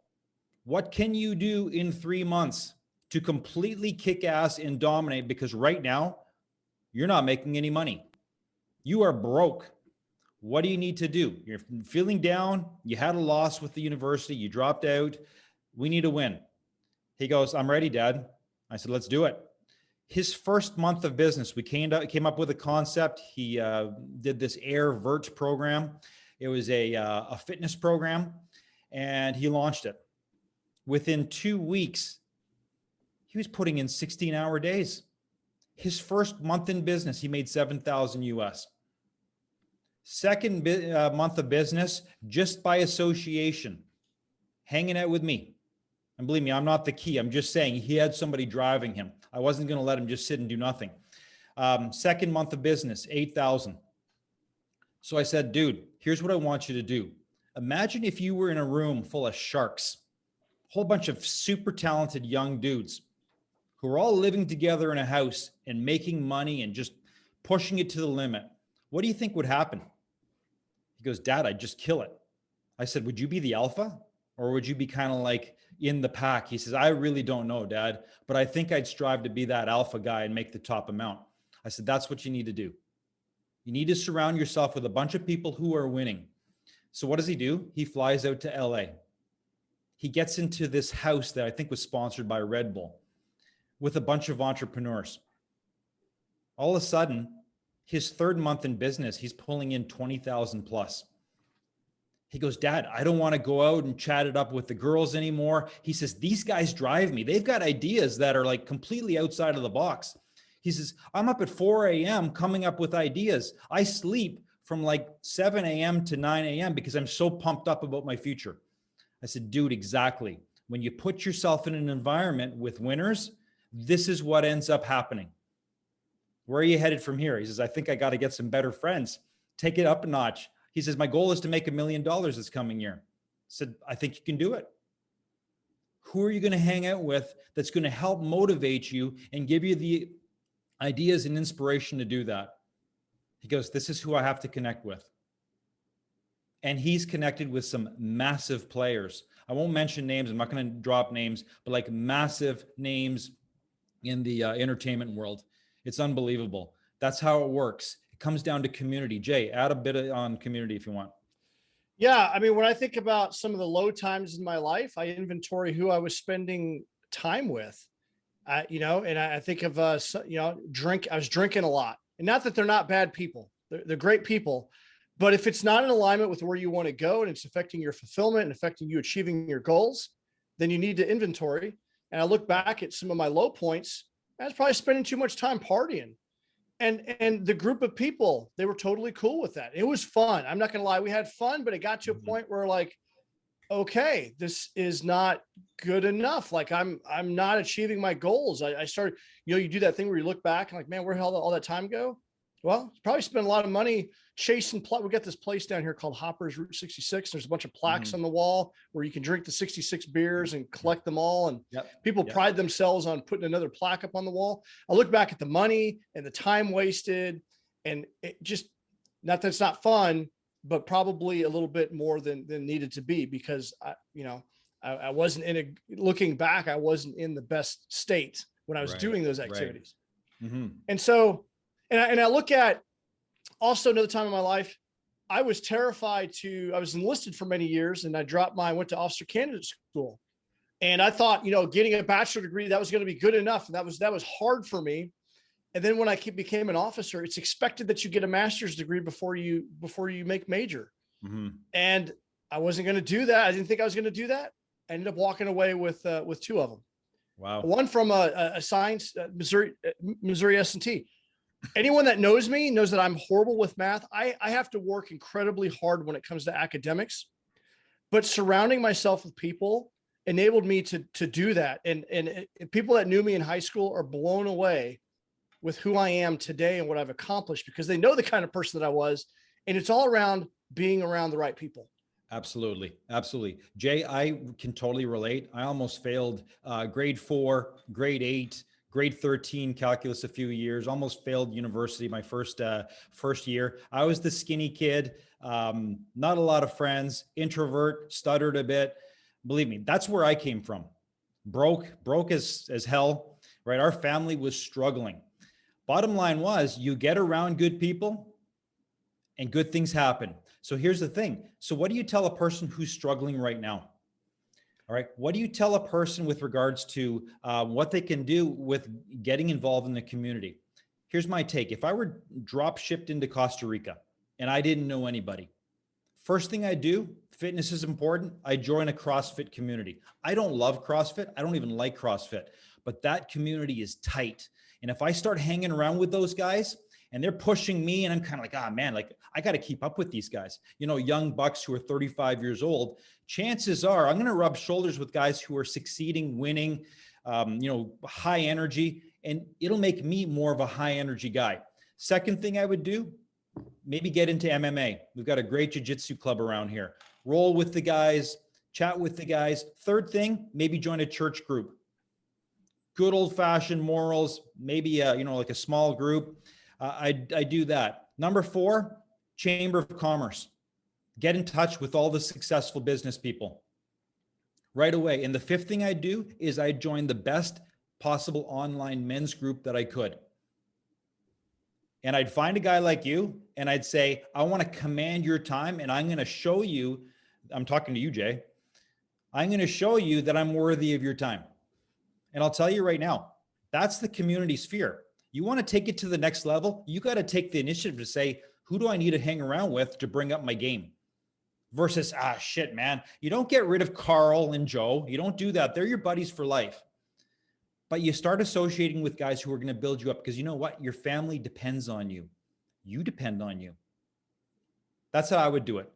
What can you do in 3 months to completely kick ass and dominate, because right now you're not making any money. You are broke. What do you need to do? You're feeling down. You had a loss with the university. You dropped out. We need to win. He goes, I'm ready, Dad. I said, let's do it. His first month of business, we came up with a concept. He did this Air Vert program. It was a fitness program, and he launched it. Within 2 weeks, he was putting in 16-hour days. His first month in business, he made 7,000 US. Second month of business, just by association, hanging out with me. And believe me, I'm not the key. I'm just saying he had somebody driving him. I wasn't going to let him just sit and do nothing. Second month of business, 8,000. So I said, dude, here's what I want you to do. Imagine if you were in a room full of sharks, a whole bunch of super talented young dudes who are all living together in a house and making money and just pushing it to the limit. What do you think would happen? He goes, Dad, I'd just kill it. I said, would you be the alpha, or would you be kind of like in the pack? He says, I really don't know, Dad, but I think I'd strive to be that alpha guy and make the top amount. I said, that's what you need to do. You need to surround yourself with a bunch of people who are winning. So what does he do? He flies out to LA. He gets into this house that I think was sponsored by Red Bull with a bunch of entrepreneurs. All of a sudden, his third month in business, he's pulling in 20,000 plus. He goes, Dad, I don't want to go out and chat it up with the girls anymore. He says, these guys drive me. They've got ideas that are like completely outside of the box. He says, I'm up at 4 a.m. coming up with ideas. I sleep from like 7 a.m. to 9 a.m. because I'm so pumped up about my future. I said, dude, exactly. When you put yourself in an environment with winners, this is what ends up happening. Where are you headed from here? He says, I think I got to get some better friends. Take it up a notch. He says, my goal is to make $1 million this coming year. I said, I think you can do it. Who are you going to hang out with that's going to help motivate you and give you the ideas and inspiration to do that? He goes, this is who I have to connect with. And he's connected with some massive players. I won't mention names. I'm not going to drop names, but like massive names in the entertainment world. It's unbelievable. That's how it works. It comes down to community. Jay, add a bit on community if you want. Yeah. I mean, when I think about some of the low times in my life, I inventory who I was spending time with, and I think of, I was drinking a lot, and not that they're not bad people. They're great people, but if it's not in alignment with where you want to go and it's affecting your fulfillment and affecting you achieving your goals, then you need to inventory. And I look back at some of my low points. I was probably spending too much time partying, and the group of people, they were totally cool with that. It was fun. I'm not going to lie. We had fun, but it got to a point where like, okay, this is not good enough. Like I'm not achieving my goals. I started, you do that thing where you look back and like, man, where the hell did all that time go? Well, probably spent a lot of money chasing. We got this place down here called Hopper's Route 66. There's a bunch of plaques on the wall where you can drink the 66 beers and collect them all. And people pride themselves on putting another plaque up on the wall. I look back at the money and the time wasted, and it just, not that it's not fun, but probably a little bit more than needed to be, because I wasn't looking back, I wasn't in the best state when I was doing those activities. Right. Mm-hmm. And so, and I look at also another time in my life, I was terrified I was enlisted for many years, and I went to officer candidate school. And I thought, getting a bachelor degree, that was going to be good enough. And that was hard for me. And then when I became an officer, it's expected that you get a master's degree before you make major. Mm-hmm. And I wasn't going to do that. I didn't think I was going to do that. I ended up walking away with two of them. Wow. One from a science, Missouri S&T. Anyone that knows me knows that I'm horrible with math. I have to work incredibly hard when it comes to academics, but surrounding myself with people enabled me to do that. And people that knew me in high school are blown away with who I am today and what I've accomplished, because they know the kind of person that I was. And it's all around being around the right people. Absolutely. Absolutely. Jay, I can totally relate. I almost failed grade 4, grade 8, grade 13 calculus a few years, almost failed university my first year. I was the skinny kid, not a lot of friends, introvert, stuttered a bit. Believe me, that's where I came from. broke as hell, right? Our family was struggling. Bottom line was, you get around good people and good things happen. So here's the thing. So what do you tell a person who's struggling right now? All right. What do you tell a person with regards to what they can do with getting involved in the community? Here's my take. If I were drop shipped into Costa Rica and I didn't know anybody, first thing I do, fitness is important. I join a CrossFit community. I don't love CrossFit. I don't even like CrossFit, but that community is tight. And if I start hanging around with those guys and they're pushing me and I'm kind of like, ah, man, like I got to keep up with these guys, you know, young bucks who are 35 years old, chances are I'm going to rub shoulders with guys who are succeeding, winning, you know, high energy, and it'll make me more of a high energy guy. Second thing I would do, maybe get into MMA. We've got a great jiu-jitsu club around here. Roll with the guys, chat with the guys. Third thing, maybe join a church group. Good old fashioned morals, maybe you know, like a small group. I do that. Number 4, Chamber of Commerce. Get in touch with all the successful business people right away. And the 5th thing I do is I join the best possible online men's group that I could. And I'd find a guy like you and I'd say, I want to command your time and I'm going to show you, I'm talking to you, Jay. I'm going to show you that I'm worthy of your time. And I'll tell you right now, that's the community sphere. You want to take it to the next level, you got to take the initiative to say, who do I need to hang around with to bring up my game? Versus, ah, shit, man. You don't get rid of Carl and Joe. You don't do that. They're your buddies for life. But you start associating with guys who are going to build you up, because you know what? Your family depends on you. You depend on you. That's how I would do it.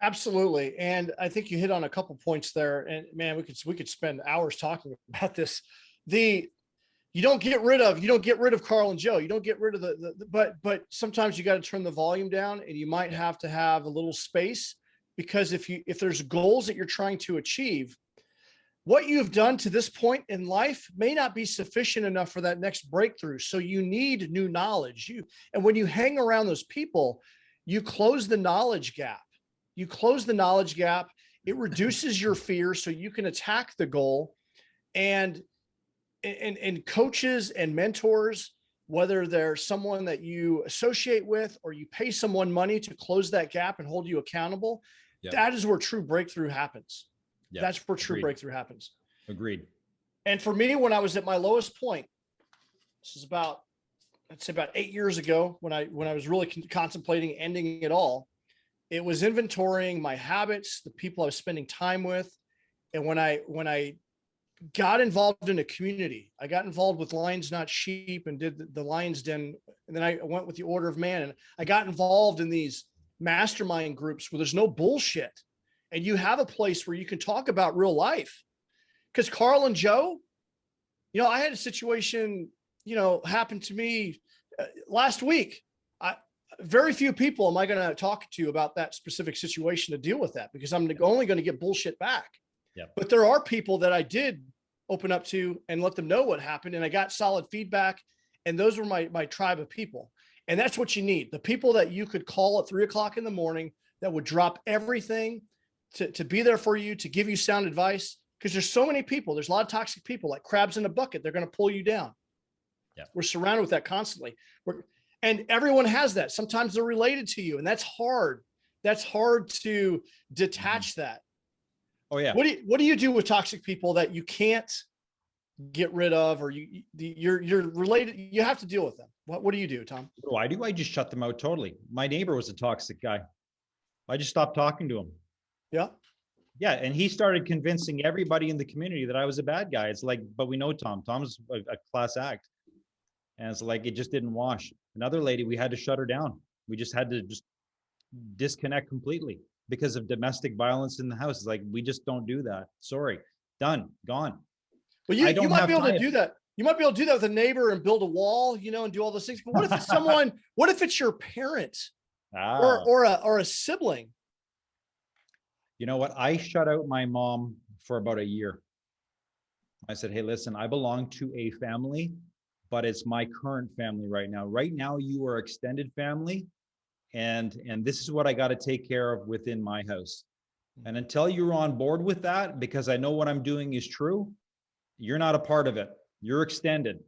Absolutely. And I think you hit on a couple points there, and man, we could spend hours talking about this. You don't get rid of Carl and Joe. You don't get rid of but sometimes you got to turn the volume down, and you might have to have a little space, because if there's goals that you're trying to achieve, what you've done to this point in life may not be sufficient enough for that next breakthrough. So you need new knowledge. And when you hang around those people, you close the knowledge gap. It reduces your fear so you can attack the goal. And coaches and mentors, whether they're someone that you associate with or you pay someone money to close that gap and hold you accountable, that is where true breakthrough happens. That's where true breakthrough happens. Agreed. And for me, when I was at my lowest point, this is about, I'd say about 8 years ago, when I was really contemplating ending it all, it was inventorying my habits, the people I was spending time with. And when I got involved in a community, I got involved with Lions Not Sheep and did the Lions Den. And then I went with the Order of Man, and I got involved in these mastermind groups where there's no bullshit. And you have a place where you can talk about real life. Because Carl and Joe, you know, I had a situation, you know, happen to me last week. Very few people am I going to talk to about that specific situation to deal with that, because I'm only going to get bullshit back. But there are people that I did open up to and let them know what happened, and I got solid feedback. And those were my tribe of people. And that's what you need. The people that you could call at 3 o'clock in the morning that would drop everything to be there for you, to give you sound advice. Because there's so many people, there's a lot of toxic people, like crabs in a bucket. They're going to pull you down. We're surrounded with that constantly. And everyone has that. Sometimes they're related to you, and that's hard. That's hard to detach that. Oh yeah. What do you do with toxic people that you can't get rid of, or you're related? You have to deal with them. What do you do, Tom? Oh, I do. I just shut them out totally. My neighbor was a toxic guy. I just stopped talking to him. Yeah. Yeah. And he started convincing everybody in the community that I was a bad guy. It's like, but we know Tom. Tom's a class act. And it's like, it just didn't wash. Another lady, we had to shut her down. We just had to disconnect completely because of domestic violence in the house. It's like, we just don't do that. Sorry. Done. Gone. Well, you might be able to do that. You might be able to do that with a neighbor and build a wall, you know, and do all those things. But what if it's someone, what if it's your parent or a sibling? You know what? I shut out my mom for about a year. I said, hey, listen, I belong to a family, but it's my current family right now. Right now, you are extended family. And this is what I got to take care of within my house. And until you're on board with that, because I know what I'm doing is true, You're not a part of it. You're extended.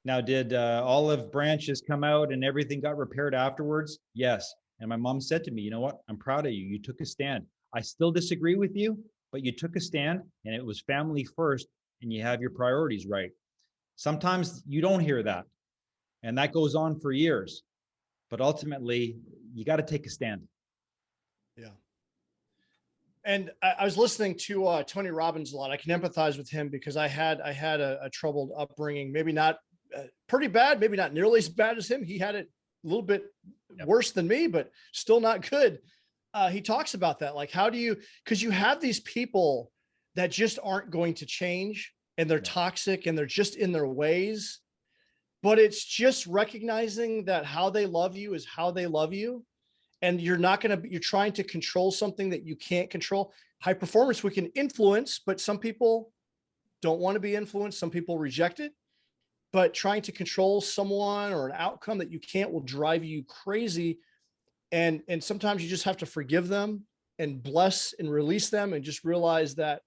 Now, did olive branches come out and everything got repaired afterwards? Yes. And my mom said to me, you know what? I'm proud of you. You took a stand. I still disagree with you, but you took a stand, and it was family first, and you have your priorities right. Sometimes you don't hear that, and that goes on for years. But ultimately, you got to take a stand. Yeah. And I was listening to Tony Robbins a lot. I can empathize with him because I had a troubled upbringing, maybe not pretty bad, maybe not nearly as bad as him. He had it a little bit worse than me, but still not good. He talks about that. Like, how do you, because you have these people that just aren't going to change, and they're toxic, and they're just in their ways, but it's just recognizing that how they love you is how they love you. And you're trying to control something that you can't control. High performance, we can influence, but some people don't want to be influenced. Some people reject it, but trying to control someone or an outcome that you can't will drive you crazy. And sometimes you just have to forgive them and bless and release them, and just realize that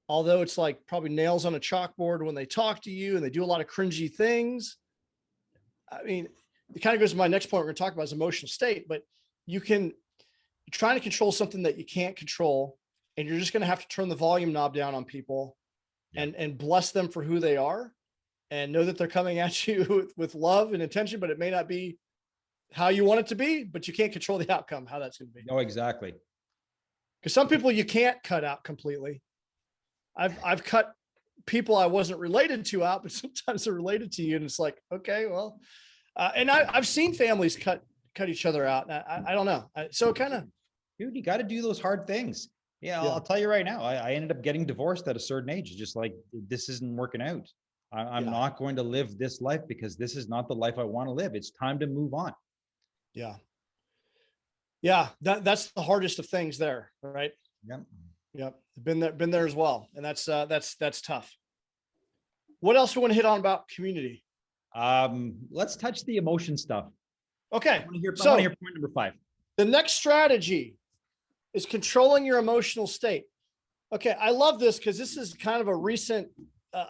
although it's like probably nails on a chalkboard when they talk to you and they do a lot of cringy things. I mean, it kind of goes to my next point we're going to talk about is emotional state, but you're trying to control something that you can't control, and you're just going to have to turn the volume knob down on people and bless them for who they are, and know that they're coming at you with love and intention, but it may not be how you want it to be, but you can't control the outcome, how that's going to be. Oh, exactly. Because some people you can't cut out completely. I've cut people I wasn't related to out, but sometimes they're related to you, and it's like, okay, well, and I've seen families cut each other out. I don't know. So kind of, Dude, you got to do those hard things. Yeah, I'll tell you right now, I ended up getting divorced at a certain age. It's just like, this isn't working out. I'm not going to live this life because this is not the life I want to live. It's time to move on. Yeah. Yeah. That's the hardest of things there. Right. Yep. Yep. Been there as well. And that's tough. What else we want to hit on about community? Let's touch the emotion stuff. Okay. I want to hear point number 5. The next strategy is controlling your emotional state. Okay. I love this because this is kind of a recent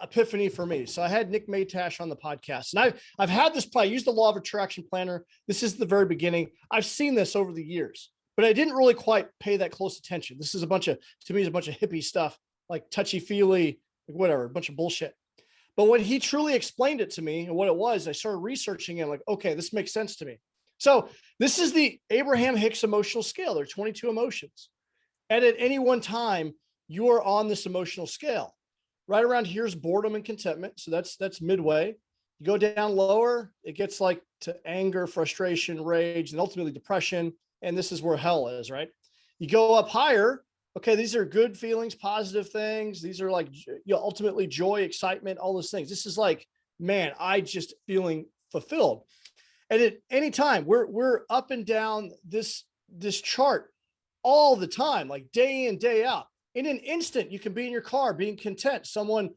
epiphany for me. So I had Nick Maytash on the podcast, and I've had this play. I used the law of attraction planner. This is the very beginning. I've seen this over the years, but I didn't really quite pay that close attention. This is a bunch of hippie stuff, like touchy feely, whatever, a bunch of bullshit. But when he truly explained it to me and what it was, I started researching it. Like, okay, this makes sense to me. So this is the Abraham Hicks emotional scale. There are 22 emotions. And at any one time, you are on this emotional scale. Right around here is boredom and contentment. So that's midway. You go down lower, it gets like to anger, frustration, rage, and ultimately depression. And this is where hell is, right? You go up higher. Okay, these are good feelings, positive things. These are like, ultimately joy, excitement, all those things. This is like, man, I just feeling fulfilled. And at any time, we're up and down this chart all the time, like day in, day out. In an instant, you can be in your car being content. Someone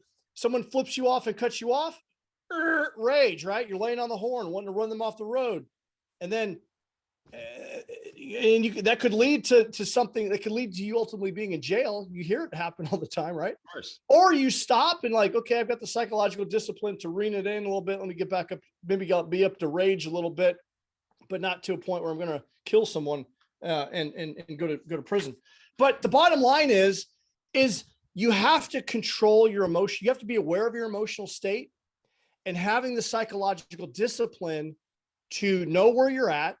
flips you off and cuts you off, rage, right? You're laying on the horn, wanting to run them off the road. And then, that could lead to something that could lead to you ultimately being in jail. You hear it happen all the time, right? Of course. Or you stop and like, okay, I've got the psychological discipline to rein it in a little bit. Let me get back up, maybe I'll be up to rage a little bit, but not to a point where I'm going to kill someone and go to prison. But the bottom line is you have to control your emotion. You have to be aware of your emotional state and having the psychological discipline to know where you're at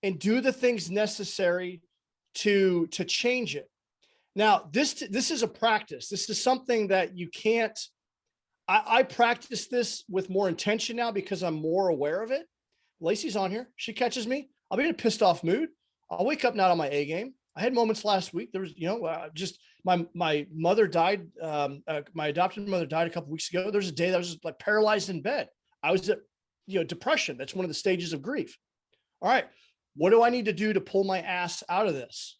and do the things necessary to change it. Now, this is a practice. This is something that you can't, I practice this with more intention now because I'm more aware of it. Lacey's on here. She catches me. I'll be in a pissed off mood. I'll wake up not on my A game. I had moments last week. There was, just my mother died. My adopted mother died a couple of weeks ago. There's a day that I was just like paralyzed in bed. I was at, depression. That's one of the stages of grief. All right. What do I need to do to pull my ass out of this?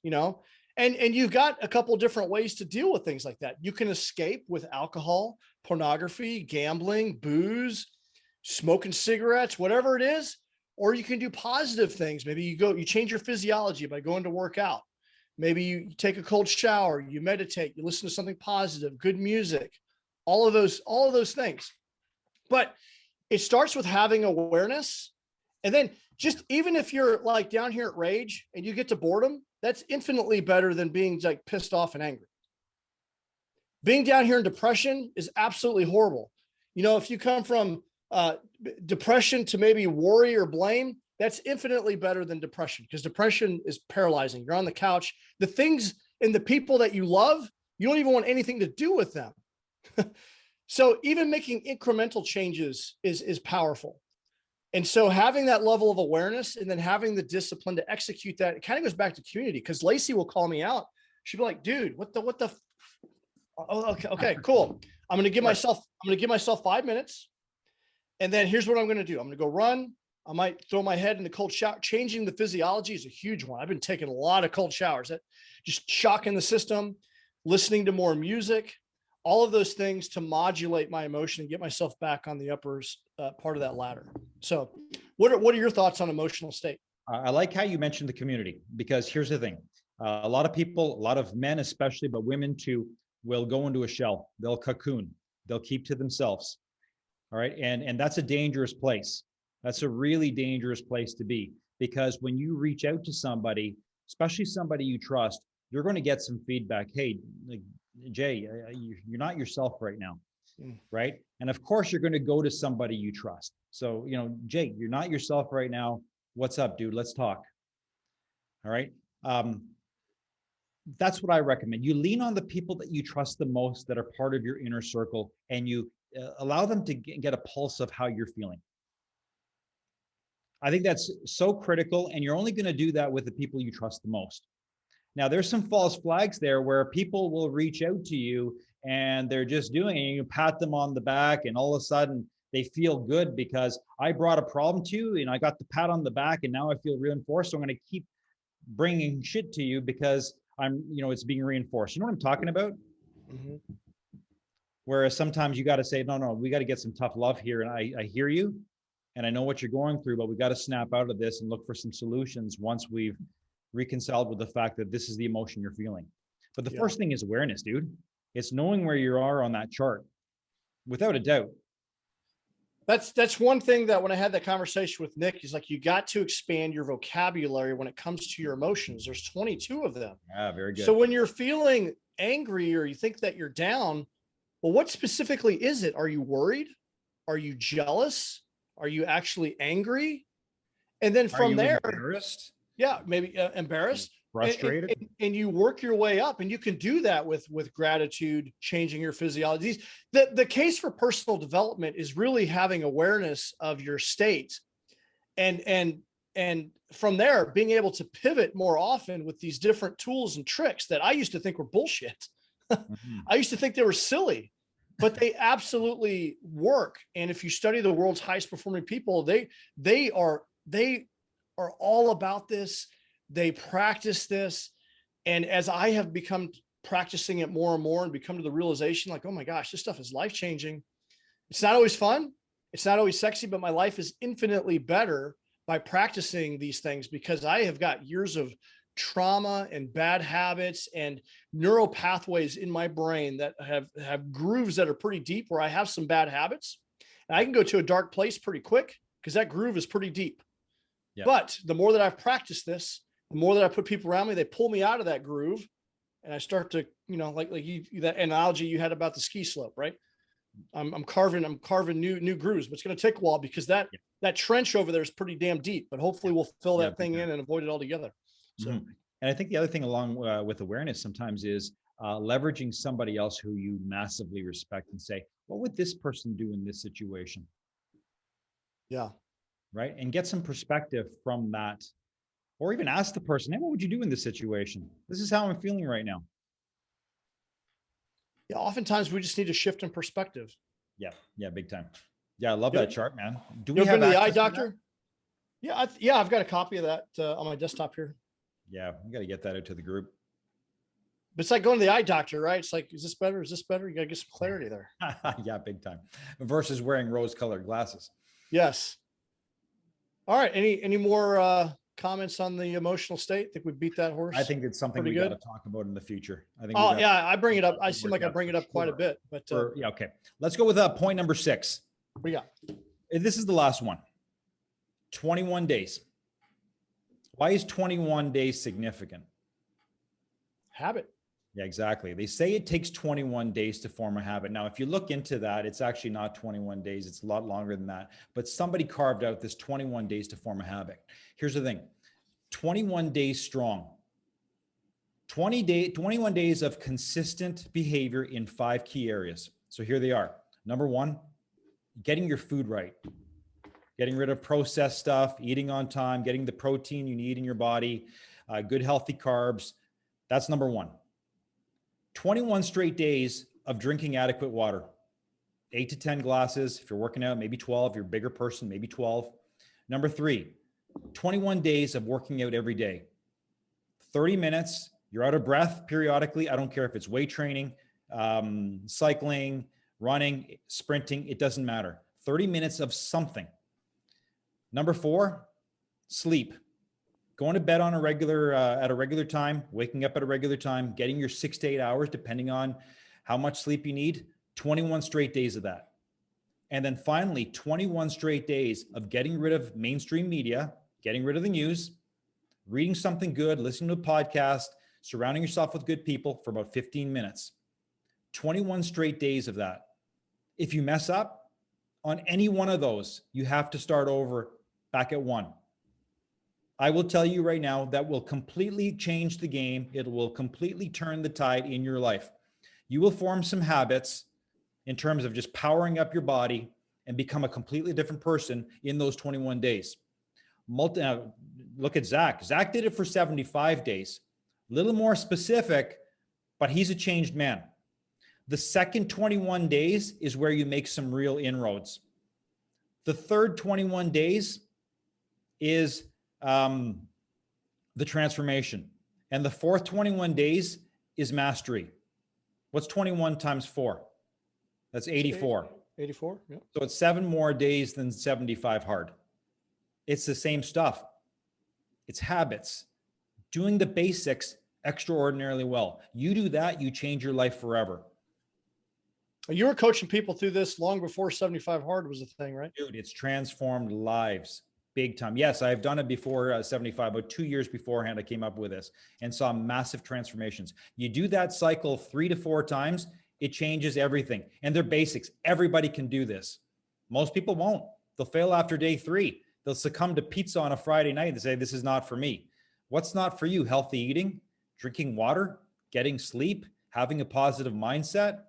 And you've got a couple of different ways to deal with things like that. You can escape with alcohol, pornography, gambling, booze, smoking cigarettes, whatever it is. Or you can do positive things. Maybe you change your physiology by going to work out. Maybe you take a cold shower, you meditate, you listen to something positive, good music, all of those things. But it starts with having awareness. And then just, even if you're like down here at rage and you get to boredom, that's infinitely better than being like pissed off and angry. Being down here in depression is absolutely horrible. You know, if you come from depression to maybe worry or blame, that's infinitely better than depression, because depression is paralyzing. You're on the couch. The things and the people that you love, you don't even want anything to do with them. So even making incremental changes is powerful. And so having that level of awareness and then having the discipline to execute that, it kind of goes back to community, because Lacey will call me out. She'd be like, dude, what the, oh, okay, cool. I'm going to give myself 5 minutes. And then here's what I'm going to do. I'm going to go run. I might throw my head in the cold shower. Changing the physiology is a huge one. I've been taking a lot of cold showers, that just shocking the system, listening to more music, all of those things to modulate my emotion and get myself back on the upper part of that ladder. So what are your thoughts on emotional state? I like how you mentioned the community, because here's the thing. A lot of people, a lot of men especially, but women too, will go into a shell. They'll cocoon. They'll keep to themselves. All right. And that's a dangerous place. That's a really dangerous place to be, because when you reach out to somebody, especially somebody you trust, you're going to get some feedback. Hey, like, Jay, you're not yourself right now. Right. And of course, you're going to go to somebody you trust. So, you know, Jay, you're not yourself right now. What's up, dude? Let's talk. All right. That's what I recommend. You lean on the people that you trust the most, that are part of your inner circle, and you allow them to get a pulse of how you're feeling. I think that's so critical, and you're only going to do that with the people you trust the most. Now, there's some false flags there where people will reach out to you and they're just doing it, and you pat them on the back, and all of a sudden they feel good because I brought a problem to you and I got the pat on the back, and now I feel reinforced. So I'm going to keep bringing shit to you because it's being reinforced. You know what I'm talking about? Mm-hmm. Whereas sometimes you got to say, no, we got to get some tough love here. And I hear you. And I know what you're going through, but we got to snap out of this and look for some solutions once we've reconciled with the fact that this is the emotion you're feeling. But the first thing is awareness, dude. It's knowing where you are on that chart, without a doubt. That's one thing that when I had that conversation with Nick, he's like, you got to expand your vocabulary when it comes to your emotions. There's 22 of them. Yeah, very good. So when you're feeling angry or you think that you're down, well, what specifically is it? Are you worried? Are you jealous? Are you actually angry? And then from there, embarrassed? Yeah, maybe embarrassed, frustrated, and you work your way up, and you can do that with gratitude, changing your physiology. The case for personal development is really having awareness of your state, and from there being able to pivot more often with these different tools and tricks that I used to think were bullshit. Mm-hmm. I used to think they were silly, but they absolutely work. And if you study the world's highest performing people, they are all about this. They practice this. And as I have become practicing it more and more and become to the realization, like, oh my gosh, this stuff is life-changing. It's not always fun. It's not always sexy, but my life is infinitely better by practicing these things, because I have got years of trauma and bad habits and neural pathways in my brain that have grooves that are pretty deep, where I have some bad habits and I can go to a dark place pretty quick because that groove is pretty deep. Yeah. But the more that I've practiced this, the more that I put people around me, they pull me out of that groove, and I start to, like you, that analogy you had about the ski slope, right? I'm carving new grooves, but it's going to take a while because that trench over there is pretty damn deep, but hopefully we'll fill that thing in and avoid it altogether. So, and I think the other thing along with awareness sometimes is leveraging somebody else who you massively respect and say, what would this person do in this situation? Yeah. Right. And get some perspective from that, or even ask the person, hey, what would you do in this situation? This is how I'm feeling right now. Yeah. Oftentimes we just need a shift in perspective. Yeah. Yeah. Big time. Yeah. I love that chart, man. Do we have the eye doctor? Yeah. I've got a copy of that on my desktop here. Yeah. We got to get that out to the group. But it's like going to the eye doctor, right? It's like, is this better? Is this better? You got to get some clarity there. Yeah. Big time. Versus wearing rose-colored glasses. Yes. All right. Any more comments on the emotional state? Think we beat that horse? I think it's something we pretty got good. to talk about in the future. I think. Oh yeah, I bring it up. I seem like I bring it up quite a bit, but Yeah, okay. Let's go with point number 6. we got. This is the last one. 21 days. Why is 21 days significant? Habit. Yeah, exactly. They say it takes 21 days to form a habit. Now, if you look into that, it's actually not 21 days. It's a lot longer than that. But somebody carved out this 21 days to form a habit. Here's the thing. 21 days strong. 21 days of consistent behavior in 5 key areas. So here they are. Number 1, getting your food right. Getting rid of processed stuff, eating on time, getting the protein you need in your body, good healthy carbs. That's number 1. 21 straight days of drinking adequate water. 8 to 10 glasses. If you're working out, maybe 12. If you're a bigger person, maybe 12. Number 3, 21 days of working out every day. 30 minutes. You're out of breath periodically. I don't care if it's weight training, cycling, running, sprinting. It doesn't matter. 30 minutes of something. Number 4, sleep. Going to bed on a regular at a regular time, waking up at a regular time, getting your 6 to 8 hours, depending on how much sleep you need. 21 straight days of that. And then finally, 21 straight days of getting rid of mainstream media, getting rid of the news, reading something good, listening to a podcast, surrounding yourself with good people for about 15 minutes. 21 straight days of that. If you mess up on any one of those, you have to start over back at 1. I will tell you right now, that will completely change the game. It will completely turn the tide in your life. You will form some habits in terms of just powering up your body and become a completely different person in those 21 days. Look at Zach. Zach did it for 75 days. A little more specific, but he's a changed man. The second 21 days is where you make some real inroads. The third 21 days is the transformation. And the fourth 21 days is mastery. What's 21 times 4? That's 84. 84, yeah. So it's 7 more days than 75 hard. It's the same stuff. It's habits. Doing the basics extraordinarily well. You do that, you change your life forever. You were coaching people through this long before 75 hard was a thing, right? Dude, it's transformed lives big time. Yes, I've done it before 75, about 2 years beforehand, I came up with this and saw massive transformations. You do that cycle 3 to 4 times, it changes everything. And they're basics. Everybody can do this. Most people won't. They'll fail after day 3. They'll succumb to pizza on a Friday night and say, this is not for me. What's not for you? Healthy eating, drinking water, getting sleep, having a positive mindset,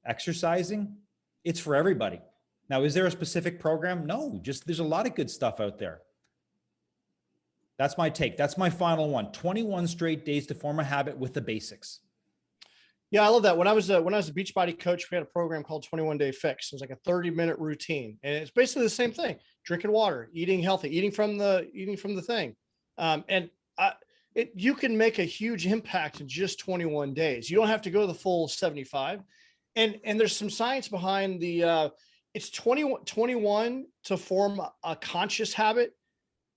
exercising. It's for everybody. Now, is there a specific program? No, just there's a lot of good stuff out there. That's my take. That's my final one. 21 straight days to form a habit with the basics. Yeah, I love that. When I was a Beachbody coach, we had a program called 21 Day Fix. It was like a 30-minute routine, and it's basically the same thing: drinking water, eating healthy, eating from the thing. You can make a huge impact in just 21 days. You don't have to go the full 75. And there's some science behind the. It's 21 to form a conscious habit.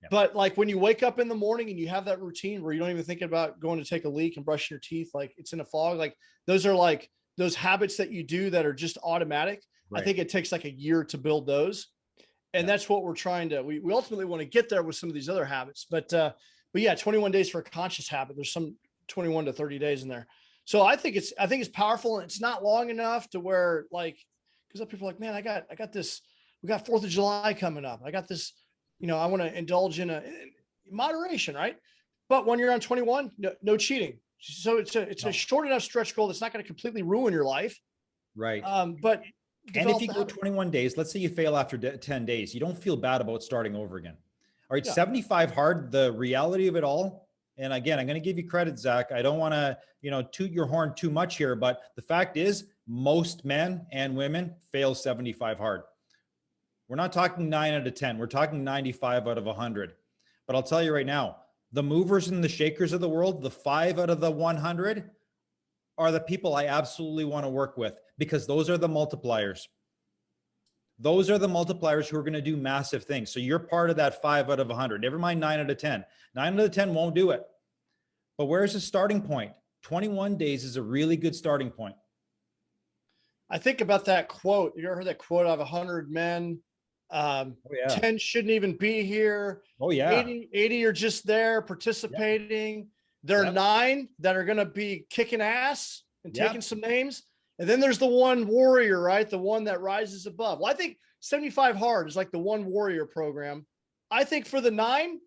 Yep. But like when you wake up in the morning and you have that routine where you don't even think about going to take a leak and brushing your teeth, like it's in a fog, like those are like those habits that you do that are just automatic. Right. I think it takes like a year to build those. And that's what we're trying to, we ultimately want to get there with some of these other habits, but yeah, 21 days for a conscious habit. There's some 21 to 30 days in there. So I think it's powerful, and it's not long enough to where like, because people are like, man, I got this, we got 4th of July coming up. I got this, I want to indulge in moderation, right? But when you're on 21, no cheating. So it's a short enough stretch goal that's not going to completely ruin your life. Right. But and if you go 21 days, let's say you fail after 10 days, you don't feel bad about starting over again. All right. Yeah. 75 hard, the reality of it all. And again, I'm going to give you credit, Zach. I don't want to, toot your horn too much here, but the fact is most men and women fail 75 hard. We're not talking 9 out of 10. We're talking 95 out of 100. But I'll tell you right now, the movers and the shakers of the world, the 5 out of the 100 are the people I absolutely want to work with, because those are the multipliers. Those are the multipliers who are going to do massive things. So you're part of that 5 out of 100. Never mind 9 out of 10. 9 out of 10 won't do it. But where's the starting point? 21 days is a really good starting point. I think about that quote. You ever heard that quote? I have 100 men. 10 shouldn't even be here. 80 are just there participating. There are 9 that are going to be kicking ass and taking some names. And then there's the one warrior, right? The one that rises above. Well, I think 75 Hard is like the one warrior program. I think for the 9,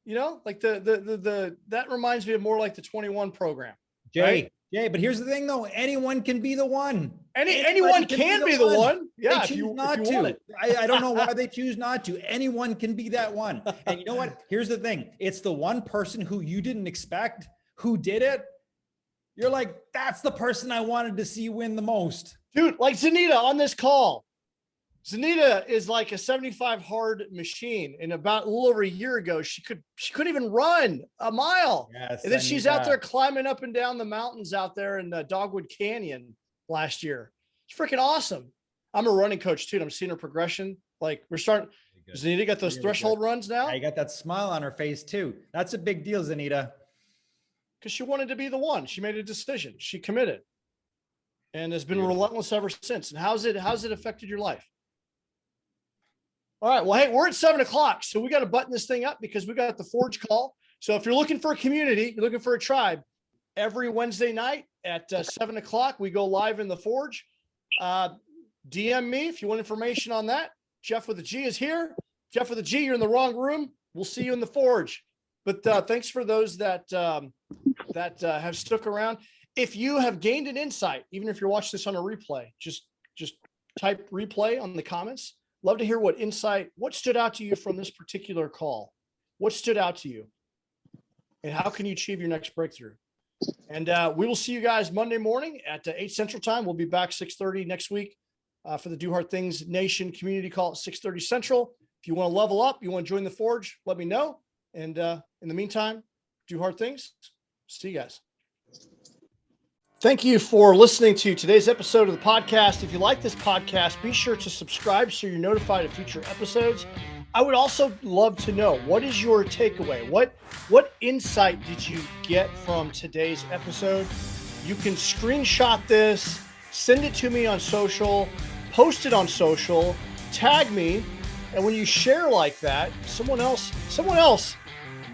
you know, like that reminds me of more like the 21 program. Jay, but here's the thing though. Anyone can be the one. Anyone can be the one. Yeah. They choose not to. I don't know why they choose not to. Anyone can be that one. And you know what? Here's the thing. It's the one person who you didn't expect who did it. You're like, that's the person I wanted to see win the most. Dude, like Zanita on this call. Zanita is like a 75 Hard machine. And about a little over a year ago, she couldn't even run a mile. Yes, and then she's out there climbing up and down the mountains out there in Dogwood Canyon last year. It's freaking awesome. I'm a running coach too. And I'm seeing her progression. Like we're starting. Zanita got those threshold runs now. I got that smile on her face too. That's a big deal, Zanita. Because she wanted to be the one. She made a decision. She committed. And has been relentless ever since. And how's it affected your life? All right. Well, hey, we're at 7:00. So we got to button this thing up because we got the Forge call. So if you're looking for a community, you're looking for a tribe, every Wednesday night at 7:00, we go live in the Forge. DM me if you want information on that. Jeff with a G is here. Jeff with a G, you're in the wrong room. We'll see you in the Forge. But thanks for those that have stuck around. If you have gained an insight, even if you're watching this on a replay, just type replay on the comments. Love to hear what stood out to you from this particular call. What stood out to you? And how can you achieve your next breakthrough? And we will see you guys Monday morning at 8 Central Time. We'll be back 6:30 next week for the Do Hard Things Nation community call at 6:30 Central. If you want to level up, you want to join the Forge, let me know. And in the meantime, do hard things. See you guys. Thank you for listening to today's episode of the podcast. If you like this podcast, be sure to subscribe so you're notified of future episodes. I would also love to know, what is your takeaway? What insight did you get from today's episode? You can screenshot this, send it to me on social, post it on social, tag me. And when you share like that, someone else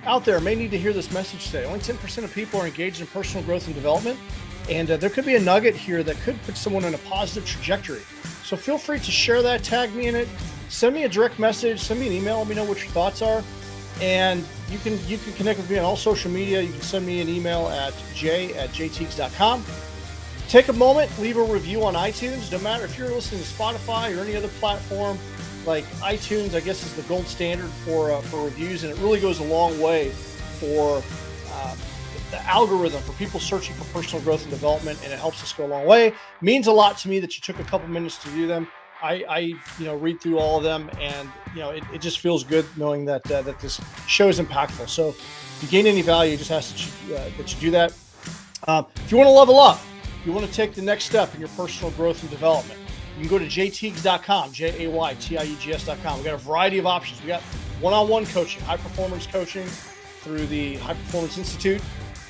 out there may need to hear this message today. Only 10% of people are engaged in personal growth and development. And there could be a nugget here that could put someone on a positive trajectory. So feel free to share that, tag me in it, send me a direct message, send me an email, let me know what your thoughts are. And you can connect with me on all social media. You can send me an email at j@jtiegs.com. Take a moment, leave a review on iTunes. No matter if you're listening to Spotify or any other platform, like iTunes, I guess, is the gold standard for reviews, and it really goes a long way for the algorithm for people searching for personal growth and development, and it helps us go a long way. It means a lot to me that you took a couple minutes to do them. I read through all of them, and it just feels good knowing that this show is impactful. So if you gain any value, just ask that you do that. If you want to level up, you want to take the next step in your personal growth and development, you can go to jtiegs.com, jaytiegs.com. We got a variety of options. We got one-on-one coaching, high performance coaching through the High Performance Institute,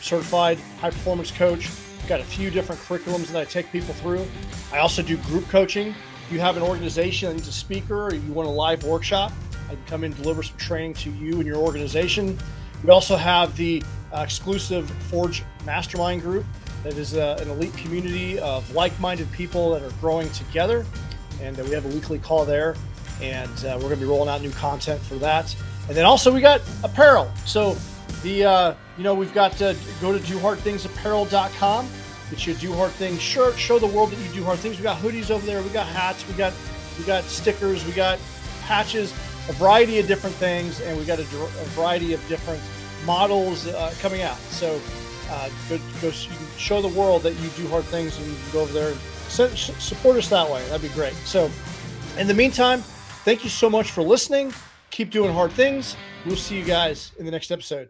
certified high performance coach. We've got a few different curriculums that I take people through. I also do group coaching. If you have an organization that needs a speaker or you want a live workshop, I can come in and deliver some training to you and your organization. We also have the exclusive Forge Mastermind group. That is an elite community of like-minded people that are growing together. And we have a weekly call there. And we're going to be rolling out new content for that. And then also we got apparel. So we've got go to dohardthingsapparel.com. Get you a Do Hard Things shirt. Show the world that you do hard things. We got hoodies over there. We got hats. We got stickers. We got patches. A variety of different things. And we got a variety of different models coming out. So you can show the world that you do hard things, and you can go over there and support us that way. That'd be great. So in the meantime, thank you so much for listening. Keep doing hard things. We'll see you guys in the next episode.